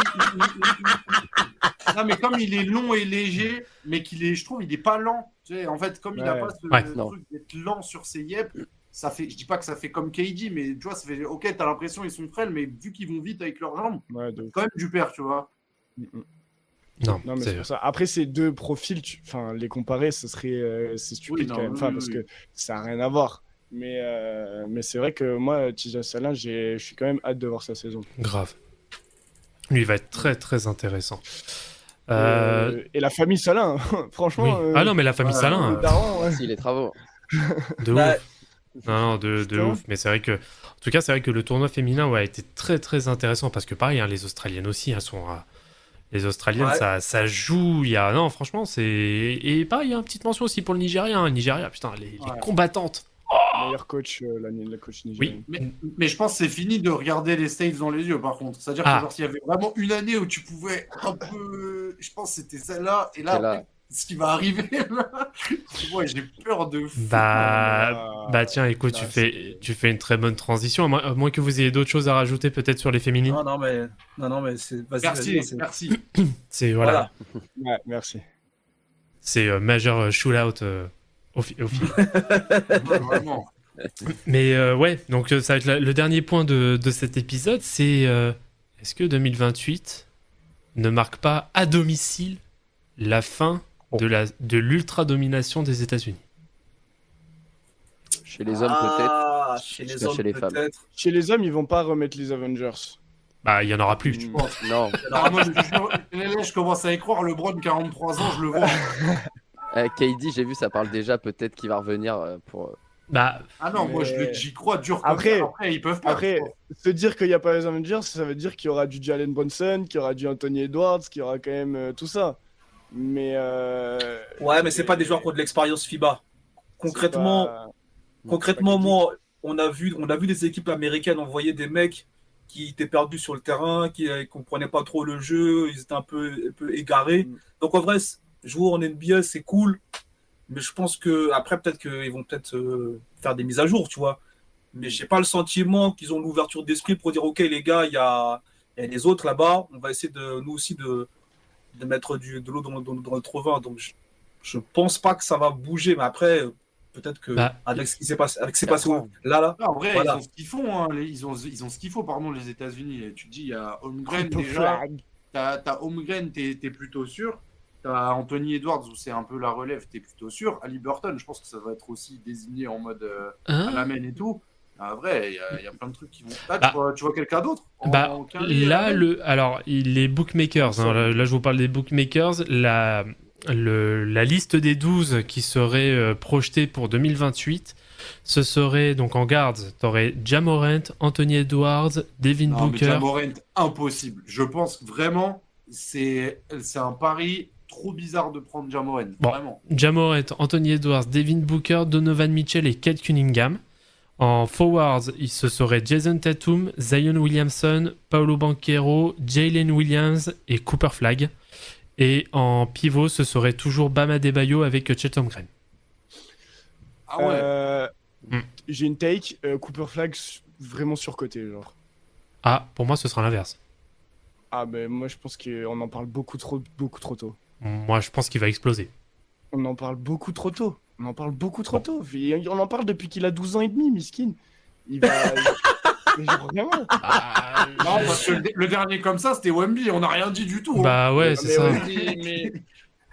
non, mais comme il est long et léger, mais je trouve, il est pas lent. Tu sais, en fait, comme il a pas ce truc d'être lent sur ses yep, ça fait. Je dis pas que ça fait comme KD, mais tu vois, ça fait. Ok, t'as l'impression ils sont frêles, mais vu qu'ils vont vite avec leurs jambes, c'est quand même du père, tu vois. Non, mais c'est pour ça. Après, ces deux profils, les comparer, ce serait c'est stupide quand même. Parce que ça n'a rien à voir. Mais c'est vrai que moi, TJ Salin, je suis quand même hâte de voir sa saison. Grave. Lui, il va être très très intéressant. Et la famille Salin, franchement. Oui. Ah non, mais la famille Salin. Si, les travaux. De ouf. Non, de ouf. Mais c'est vrai que, en tout cas, c'est vrai que le tournoi féminin a été très très intéressant parce que pareil, les Australiennes aussi, sont. Les Australiennes, ça joue. Non, franchement, c'est. Et pareil, il y a une petite mention aussi pour le Nigeria. Le Nigeria, putain, les combattantes. Meilleur coach, la coach nigérienne. Oui, mais je pense que c'est fini de regarder les States dans les yeux, par contre. C'est-à-dire que s'il y avait vraiment une année où tu pouvais un peu. Je pense que c'était celle-là. Et là, après, ce qui va arriver, là, ouais, j'ai peur de fou. Bah tiens, écoute, tu fais une très bonne transition. À moins que vous ayez d'autres choses à rajouter, peut-être sur les féminines. Non, mais c'est. Merci. C'est voilà. Ouais, merci. C'est majeur shootout. Au film. Vraiment. Mais donc ça va être le dernier point de cet épisode, c'est est-ce que 2028 ne marque pas à domicile la fin de l'ultra-domination des États-Unis? Chez les hommes peut-être. Chez les hommes femmes. peut-être. Chez les hommes, ils vont pas remettre les Avengers. Bah, il y en aura plus. Non. Moi, je commence à y croire. LeBron, 43 ans, je le vois. KD, j'ai vu, ça parle déjà, peut-être qu'il va revenir pour. Bah. Ah non, moi j'y crois dur. Après, ils peuvent pas. Après, se dire qu'il n'y a pas les Avengers, ça veut dire qu'il y aura du Jalen Brunson, qu'il y aura du Anthony Edwards, qu'il y aura quand même tout ça. Mais. Ouais, mais c'est pas des joueurs qui ont de l'expérience FIBA. Concrètement, moi, on a vu des équipes américaines envoyer des mecs qui étaient perdus sur le terrain, qui comprenaient pas trop le jeu, ils étaient un peu égarés. Donc en vrai, jouer en NBA, c'est cool, mais je pense que après peut-être qu'ils vont faire des mises à jour, tu vois. Mais j'ai pas le sentiment qu'ils ont l'ouverture d'esprit pour dire ok les gars, il y a les autres là-bas, on va essayer nous aussi de mettre de l'eau dans notre vin. Donc je pense pas que ça va bouger, mais après peut-être que avec ce qui s'est passé, là. En vrai, ils ont ce qu'ils font, hein. Ils ont ce qu'il faut, pardon, les États-Unis. Et tu te dis, il y a Holmgren déjà. T'as Holmgren, t'es plutôt sûr. T'as Anthony Edwards où c'est un peu la relève, t'es plutôt sûr. Ali Burton, je pense que ça va être aussi désigné en mode à la main et tout. Ah, vrai, il y a plein de trucs qui vont. Là, tu vois quelqu'un d'autre alors les bookmakers, là je vous parle des bookmakers, la liste des 12 qui seraient projetés pour 2028, ce serait donc en guards, t'aurais Ja Morant, Anthony Edwards, Devin Booker. Ja Morant, impossible. Je pense vraiment, c'est un pari trop bizarre de prendre Ja Morant. Vraiment. Ja Morant, Anthony Edwards, Devin Booker, Donovan Mitchell et Cade Cunningham. En forwards, ce serait Jason Tatum, Zion Williamson, Paolo Banchero, Jalen Williams et Cooper Flagg. Et en pivot, ce serait toujours Bam Adebayo avec Chet Holmgren. Ah ouais. J'ai une take, Cooper Flagg vraiment surcoté, genre. Ah, pour moi, ce sera l'inverse. Ah ben moi je pense qu'on en parle beaucoup trop tôt. Moi je pense qu'il va exploser. On en parle beaucoup trop tôt. On en parle depuis qu'il a 12 ans et demi, miskin. Il va... Mais genre, vraiment. Non, parce que le dernier comme ça, c'était Wemby, on n'a rien dit du tout. Bah ouais, c'est ça.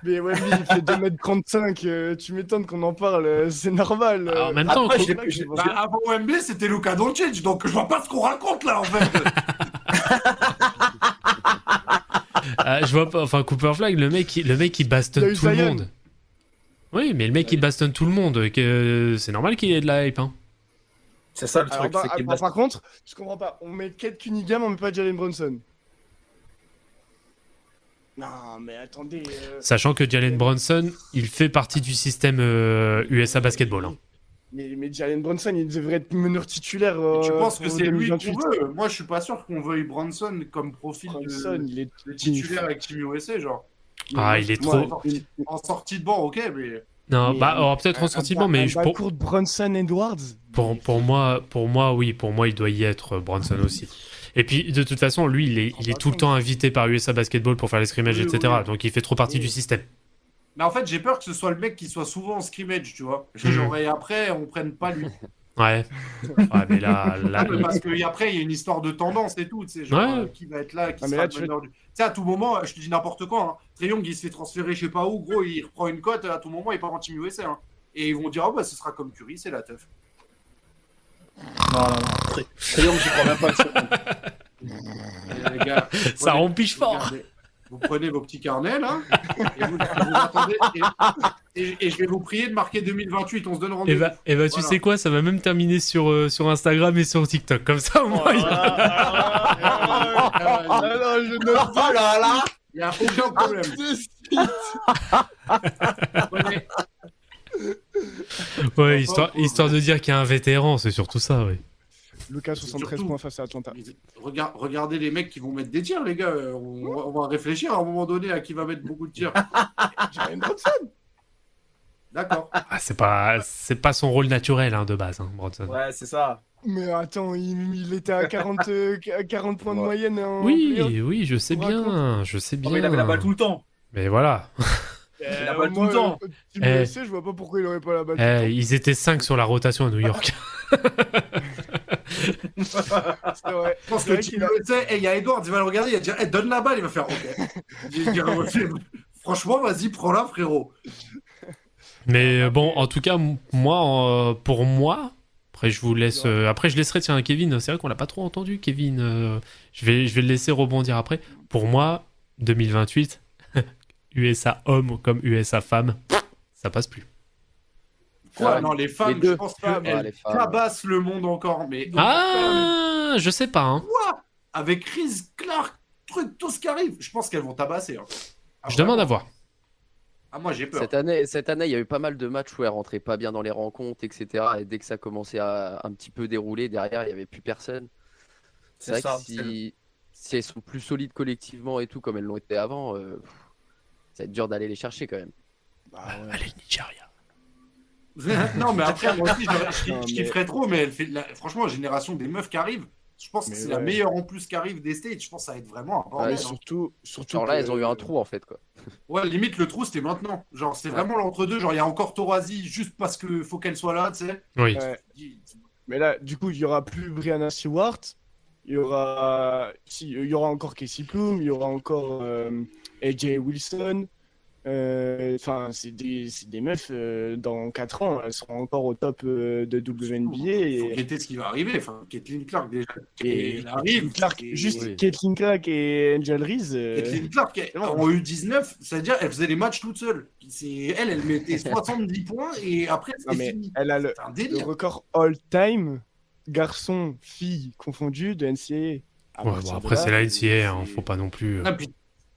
Mais Wemby, il fait 2m35, tu m'étonnes qu'on en parle, c'est normal. En même temps, avant Wemby, c'était Luka Doncic, donc je vois pas ce qu'on raconte là en fait. Je vois pas, enfin Cooper Flagg, le mec il bastonne tout le monde. Oui, mais le mec il bastonne tout le monde, c'est normal qu'il ait de la hype, hein. C'est ça le truc. Par contre, je comprends pas. On met Cade Cunningham, on met pas Jalen Brunson. Non, mais attendez. Sachant que Jalen Brunson, il fait partie du système USA Basketball. Hein. Mais Jalen Brunson, il devrait être meneur titulaire. Tu penses que pour c'est lui qu'on 2028. veut? Moi, je suis pas sûr qu'on veuille Brunson comme profil Brunson, il est de titulaire avec Team USA, genre. Ah, il est trop. En sortie de banc, ok, mais... Non, Mais, bah, alors, peut-être en sortie de banc, mais Court Brunson Edwards. pour moi, oui, pour moi, il doit y être Brunson aussi. Et puis, de toute façon, lui, il est tout le temps invité par USA Basketball pour faire les scrimmages, Oui, etc. oui. Donc, il fait trop partie du système. Mais en fait, j'ai peur que ce soit le mec qui soit souvent en scrimmage, tu vois. Genre, et après, on prenne pas lui. Ouais. Ouais, mais là, Non, mais parce qu'après, il y a une histoire de tendance et tout, tu sais, genre, Ouais. qui va être là, qui Ah, mais sera là, le tu meneur du... Tu sais, à tout moment, je te dis n'importe quoi, hein, Trae Young, il se fait transférer je sais pas où, gros, il reprend une cote, à tout moment, il part en Team USA, hein. Et ils vont dire, oh bah, ce sera comme Curry, c'est la teuf. Non. Triangle, j'y crois même pas. Les gars, ça rempiche fort. regardez, vous prenez vos petits carnets, là, et vous attendez, et je vais vous prier de marquer 2028, on se donne Et rendez-vous. bah, tu Voilà. sais quoi, ça va même terminer sur Instagram et sur TikTok. Comme ça, au moins, Non, je note Oh là là. Il n'y a aucun problème. Prenez- Ouais, histoire de dire qu'il y a un vétéran, c'est surtout ça, oui. Lucas, 73 Surtout- points face à Atlanta. Regardez les mecs qui vont mettre des tirs, les gars. On va réfléchir à un moment donné à qui va mettre beaucoup de tirs. Jalen Brunson. D'accord. Ah, c'est pas son rôle naturel hein, de base, hein, Brunson. Ouais, c'est ça. Mais attends, il était à 40 points de moyenne en playoff. Oui, je sais bien, je sais bien. Oh, mais il avait la balle tout le temps. Mais voilà. Il a pas tout le temps. Team Eh. USA, je vois pas pourquoi il aurait pas la balle. tout le temps. Ils étaient 5 sur la rotation à New York. C'est vrai. Je pense C'est que vrai tu qu'il a- tu sais, il y a Edward, il va le regarder, il va dire donne la balle, il va faire OK. Il va dire, ouais, franchement, vas-y, prends-la, frérot. Mais bon, en tout cas, moi, pour moi, après je vous laisse. Après, je laisserai tiens Kevin. C'est vrai qu'on l'a pas trop entendu, Kevin. Je vais le laisser rebondir après. Pour moi, 2028, USA homme comme USA femme, ça passe plus. Quoi Ouais, non, les femmes, les deux je pense femmes, qu'elles les femmes. tabassent le monde encore. Mais Ah, je sais pas. Hein. avec Chris Clark, tout ce qui arrive, je pense qu'elles vont tabasser. Hein. Ah, Je demande vraiment. à voir. Ah, moi, j'ai peur. Cette année, il y a eu pas mal de matchs où elle rentrait pas bien dans les rencontres, etc. Et dès que ça commençait à un petit peu dérouler, derrière, il n'y avait plus personne. C'est vrai ça. que si elles sont plus solides collectivement et tout, comme elles l'ont été avant, ça va être dur d'aller les chercher quand même. Bah ouais. Allez, Nigeria. Non, mais après, moi aussi, Non, je mais- kifferais trop, mais franchement, la génération des meufs qui arrivent, je pense que Mais c'est la ouais. meilleure en plus qui arrive des States. Je pense que ça va être vraiment un bordel. Ouais, Mais surtout Genre là, que- elles ont eu un trou en fait, quoi. Ouais, limite, le trou, c'était maintenant. Genre, c'est vraiment l'entre-deux. Genre, il y a encore Torazi juste parce que faut qu'elle soit là, tu sais. Oui. Ouais. Mais là, du coup, il y aura plus Brianna Stewart. Il y aura encore Casey Plum. Il y aura encore AJ Wilson. Enfin, c'est des meufs dans 4 ans. Elles seront encore au top de WNBA. Faut Et, guetter ce qui va arriver. Enfin, Caitlin Clark, déjà. et Elle arrive. Clark, Et- juste oui. Caitlin Clark et Angel Reese. Caitlin Clark, en U19, c'est-à-dire, elle faisait les matchs toute seule. Elle mettait 70 points et après, Non, c'est mais fini. elle a le C'est un délire. record all-time garçon-fille confondu de NCAA. À Ouais, partir bon, de après, là, c'est la NCA, hein, c'est- faut pas non plus.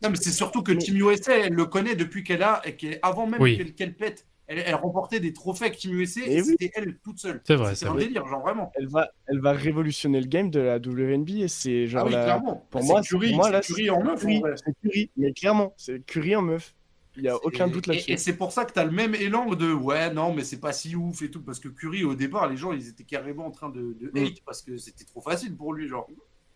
Non, mais c'est surtout que Team USA, elle le connaît depuis qu'elle a, avant même Oui. qu'elle pète. Elle remportait des trophées avec Team USA Et et oui. c'était elle toute seule. C'est vrai, C'est c'est un vrai. délire, genre vraiment. Elle va révolutionner le game de la WNBA. C'est genre Ah oui, la- clairement. pour C'est moi, Curry, pour moi, c'est là, Curry en meuf. en Curry, vrai. c'est Curry, mais clairement, c'est Curry en meuf. Il y a aucun doute là-dessus. Et c'est pour ça que tu as le même élan de ouais, non, mais c'est pas si ouf et tout. Parce que Curry, au départ, les gens, ils étaient carrément en train de hate parce que c'était trop facile pour lui. Genre.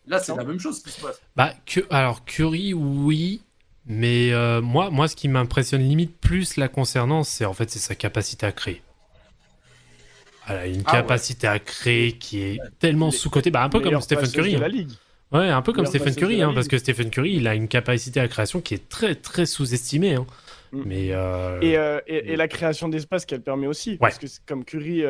Là, c'est Non. la même chose qui se passe. Bah, alors Curry, oui, mais moi, ce qui m'impressionne limite plus la concernant, c'est sa capacité à créer. Elle a une Ah capacité à créer qui est tellement sous-cotée, bah un peu comme Meilleure Stephen passeuse Curry. de hein. la ligue. Ouais, un peu comme Meilleure Stephen passeuse Curry, de la hein, parce ligue. que Stephen Curry, il a une capacité à création qui est très très sous-estimée. Hein. Mm. Mais Et la création d'espace qu'elle permet aussi. Parce que comme Curry,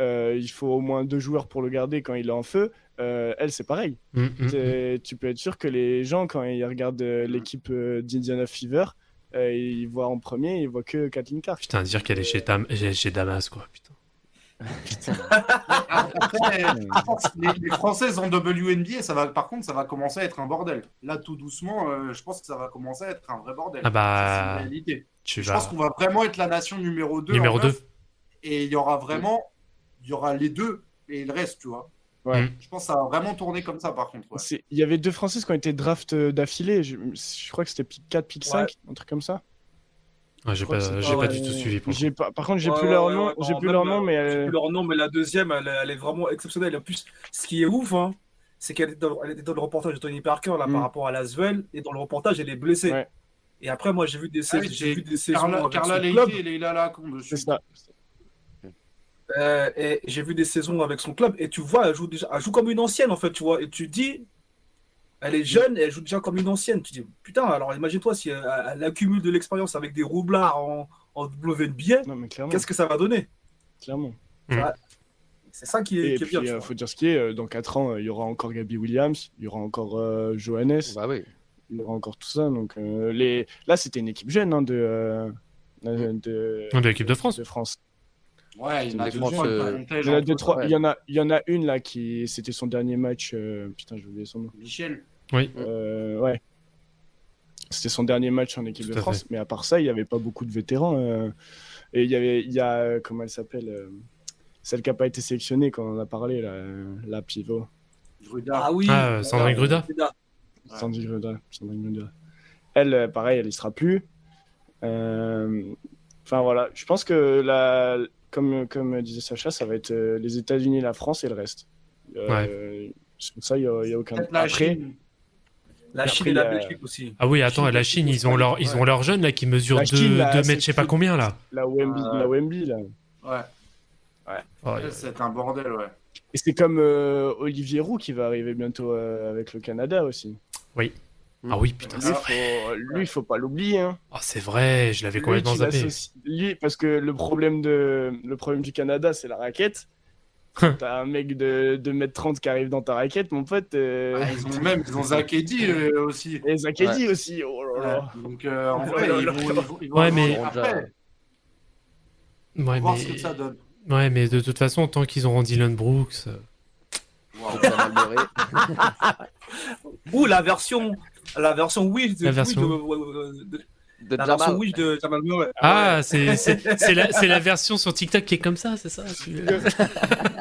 il faut au moins 2 joueurs pour le garder quand il est en feu. Elle, c'est pareil. Tu peux être sûr que les gens, quand ils regardent l'équipe d'Indiana Fever, ils voient en premier, ils voient que Caitlin Clark. Putain, dire qu'elle est chez Damas, quoi. Putain. Après, je pense que les Françaises en WNBA, par contre, ça va commencer à être un bordel. Là, tout doucement, je pense que ça va commencer à être un vrai bordel. Ah bah, c'est une réalité. tu Je vas... pense qu'on va vraiment être la nation numéro 2. Numéro 2. Et il y aura les deux et le reste, tu vois. Ouais. Je pense que ça va vraiment tourner comme ça, par contre. Ouais. Il y avait 2 Françaises qui ont été draft d'affilée. Je crois que c'était pick 4, pick 5, un truc comme ça. Ah, j'ai pas du tout suivi. Par contre, j'ai plus leur nom. J'ai plus leur nom, mais la deuxième, elle est vraiment exceptionnelle. En plus, ce qui est ouf, hein, c'est qu'elle était dans le reportage de Tony Parker là, par rapport à Lasvel, et dans le reportage, elle est blessée. Ouais. Et après, moi, j'ai vu des saisons. Carla Leite et Leila Lacombe dessus. C'est ça. Et j'ai vu des saisons avec son club, et tu vois, elle joue comme une ancienne, en fait, tu vois. Et tu dis, elle est jeune et elle joue déjà comme une ancienne. Tu dis, putain, alors imagine-toi si elle accumule de l'expérience avec des roublards en WNBA, qu'est-ce que ça va donner? Clairement. C'est ça qui est bien. Il faut dire ce qui est, dans 4 ans, il y aura encore Gabby Williams, il y aura encore Johannes, il y aura encore tout ça. Donc, là, c'était une équipe jeune de l'équipe de France. Ouais, il y en a il y en a une là qui c'était son dernier match. Putain, j'ai oublié son nom. Michel. Oui. Ouais. C'était son dernier match en équipe de France, mais à part ça, il n'y avait pas beaucoup de vétérans. Et il y a comment elle s'appelle, celle qui n'a pas été sélectionnée quand on en a parlé, la pivot. Ah oui. Sandrine Gruda. Sandrine Gruda. Elle, pareil, elle y sera plus. Enfin voilà, je pense que comme disait Sacha, ça va être les États-Unis, la France et le reste. Ça, il n'y a aucun. Après, la Chine et la Belgique aussi. Ah oui, attends, la Chine, ils ont leurs jeunes là qui mesurent 2 mètres, je sais pas combien là. La Wemby là. Ouais. C'est un bordel, ouais. Et c'est comme Olivier Roux qui va arriver bientôt avec le Canada aussi. Oui. Ah oui, putain, c'est vrai. Lui, il faut pas l'oublier. Hein. Oh, c'est vrai, je l'avais complètement zappé. Lui, parce que le problème du Canada, c'est la raquette. T'as un mec de 2m30 qui arrive dans ta raquette, mon pote. Ils ont Zach Eddy aussi. Et Zach Eddy aussi, oh là là. Donc en vrai, ils vont après. Voir ce que ça donne. Ouais, mais de toute façon, tant qu'ils auront Dylan Brooks. Ou la version Wish de Jamal Murray. Ah, c'est la version sur TikTok qui est comme ça, c'est ça?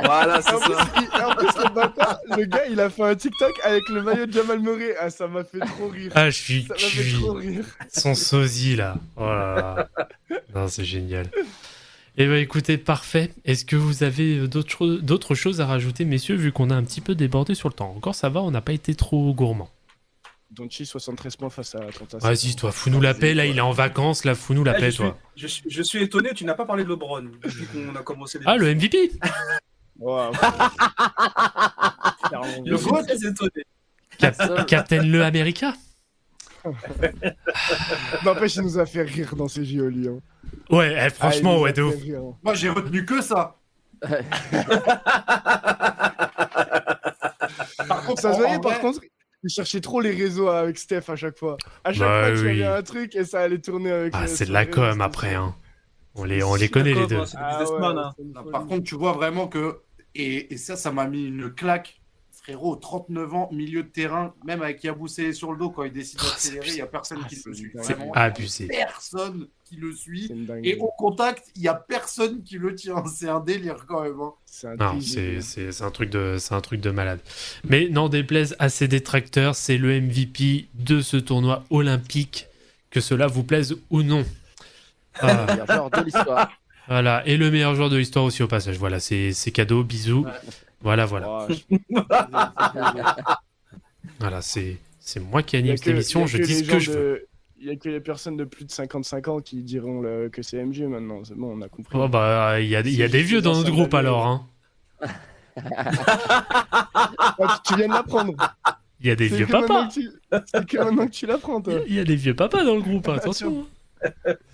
Voilà, c'est ça. En plus, le gars, il a fait un TikTok avec le maillot de Jamal Murray. Ah, ça m'a fait trop rire. Ah, je suis cuit. Son sosie, là. Oh là là. Non, c'est génial. Eh bien, écoutez, parfait. Est-ce que vous avez d'autres choses à rajouter, messieurs, vu qu'on a un petit peu débordé sur le temps? Encore, ça va, on n'a pas été trop gourmand. Doncic 73 points face à Atlanta. Vas-y, toi, fous-nous la paix, là, il est en vacances, là, fous-nous la paix, toi. Je suis étonné, tu n'as pas parlé de LeBron depuis qu'on a commencé. Le MVP. Wow. Je suis très étonné. Captain Le America. N'empêche, il nous a fait rire dans ces JO Lyon. Ouais, franchement, ouais, de ouf. Moi, j'ai retenu que ça. Par contre, ça se voyait, par contre, il cherchait trop les réseaux avec Steph à chaque fois. À chaque fois, tu avais un truc et ça allait tourner avec. C'est de la com après, hein. On les connaît les deux. Par contre, tu vois vraiment que et ça m'a mis une claque. Frérot, 39 ans, milieu de terrain, même avec Yabusele sur le dos, quand il décide d'accélérer, il n'y a personne qui le suit. Vraiment, abusé. Personne qui le suit. Et au contact, il n'y a personne qui le tient. C'est un délire quand même. Hein. C'est un truc de malade. Mais n'en déplaise à ses détracteurs, c'est le MVP de ce tournoi olympique, que cela vous plaise ou non. Le meilleur joueur de l'histoire. Voilà, et le meilleur joueur de l'histoire aussi au passage. Voilà, c'est cadeau, bisous. Ouais. Voilà. Voilà, c'est moi qui anime cette émission, je dis ce que je veux. Il n'y a que les personnes de plus de 55 ans qui diront que c'est MJ maintenant, c'est bon, on a compris. Oh bah, il y a des vieux dans notre groupe alors. Hein. Tu viens de l'apprendre. Il y a des vieux papas. C'est que maintenant que tu l'apprends, toi. Il y a des vieux papas dans le groupe, attention.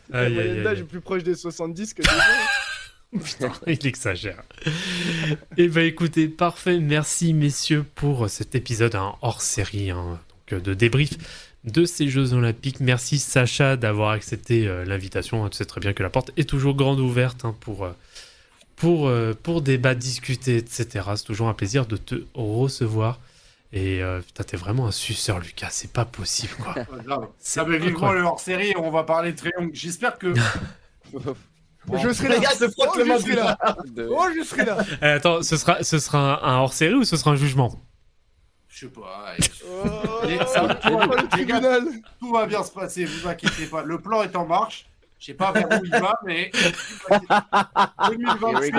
La moyenne d'âge est plus proche des 70 que des gens. Putain, il exagère. Eh ben écoutez, parfait. Merci messieurs pour cet épisode hors série, donc, de débrief de ces Jeux Olympiques. Merci Sacha d'avoir accepté l'invitation. Tu sais très bien que la porte est toujours grande ouverte pour débattre, discuter, etc. C'est toujours un plaisir de te recevoir. Et putain, t'es vraiment un suceur, Lucas. C'est pas possible, quoi. Ça me vivement le hors-série. On va parler de triangle. J'espère que. Je serai là. Les gars, se frottent les mains. Je serai là. Attends, ce sera un hors-série ou ce sera un jugement? Je sais pas. Le tribunal. Tout va bien se passer, vous inquiétez pas. Le plan est en marche. Je sais pas vers où il va, mais 2026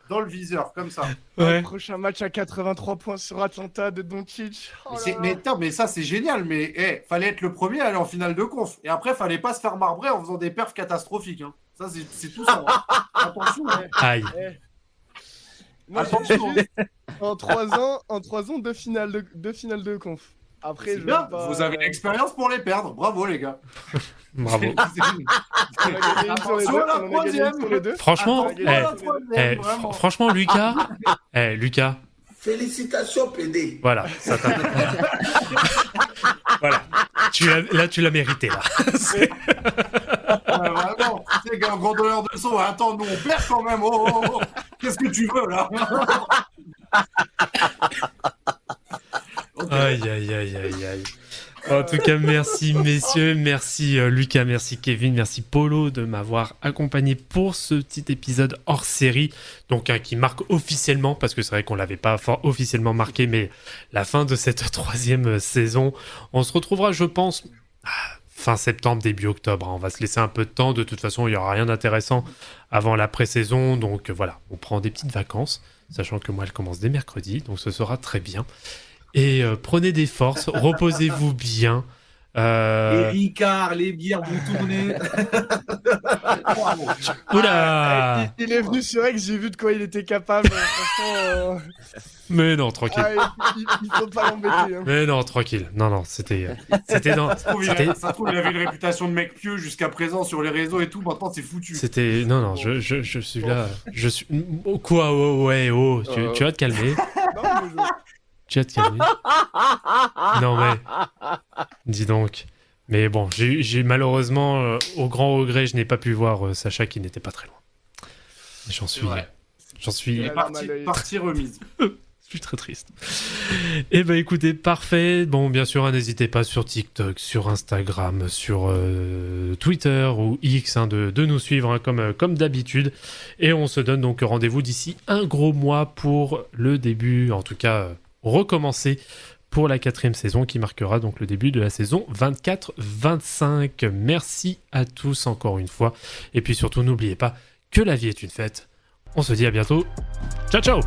dans le viseur, comme ça. Ouais. Prochain match à 83 points sur Atlanta de Doncic. Mais ça, c'est génial. Mais fallait être le premier à aller en finale de conf. Et après, fallait pas se faire marbrer en faisant des perfs catastrophiques. Hein. Ça, c'est tout ça. Hein. Attention. Aïe. Moi, Attention. En 3 ans, deux finales de conf. Après, C'est bien. Vous avez l'expérience pour les perdre. Bravo, les gars. Bravo. Attention à la troisième. Franchement, Attention à la troisième, vraiment. franchement, Lucas. Félicitations, PD. Voilà, ça t'a. Voilà. Tu l'as mérité, là. Vraiment, c'est un grand donneur de son. Attends, nous on perd quand même. Oh. Qu'est-ce que tu veux là? Okay. Aïe. En tout cas, merci messieurs, merci Lucas, merci Kevin, merci Polo de m'avoir accompagné pour ce petit épisode hors série, donc qui marque officiellement, parce que c'est vrai qu'on l'avait pas officiellement marqué, mais la fin de cette 3e saison. On se retrouvera, je pense, fin septembre, début octobre. On va se laisser un peu de temps. De toute façon, il n'y aura rien d'intéressant avant la pré-saison. Donc voilà, on prend des petites vacances, sachant que moi, elle commence dès mercredi, donc ce sera très bien. Et prenez des forces, reposez-vous bien. Les Ricard, les bières vont tourner. Oula. Il est venu sur X, j'ai vu de quoi il était capable. Franchement, Mais non, tranquille. Il faut pas l'embêter. Hein. Mais non, tranquille. Non, c'était dans... Ça se trouve, il avait une réputation de mec pieux jusqu'à présent sur les réseaux et tout. Maintenant, c'est foutu. C'était... Non, je suis là. Je suis... Quoi? Oh, tu vas te calmer. Tu vas te calmer. Non, mais... Dis donc. Mais bon, j'ai malheureusement, au grand regret, je n'ai pas pu voir Sacha qui n'était pas très loin. J'en suis partie remise. Je suis très triste. Eh ben écoutez, parfait. Bon, bien sûr, n'hésitez pas sur TikTok, sur Instagram, sur Twitter ou X de nous suivre comme d'habitude. Et on se donne donc rendez-vous d'ici un gros mois pour le début, en tout cas recommencer pour la 4e saison qui marquera donc le début de la saison 24-25. Merci à tous encore une fois. Et puis surtout, n'oubliez pas que la vie est une fête. On se dit à bientôt. Ciao, ciao!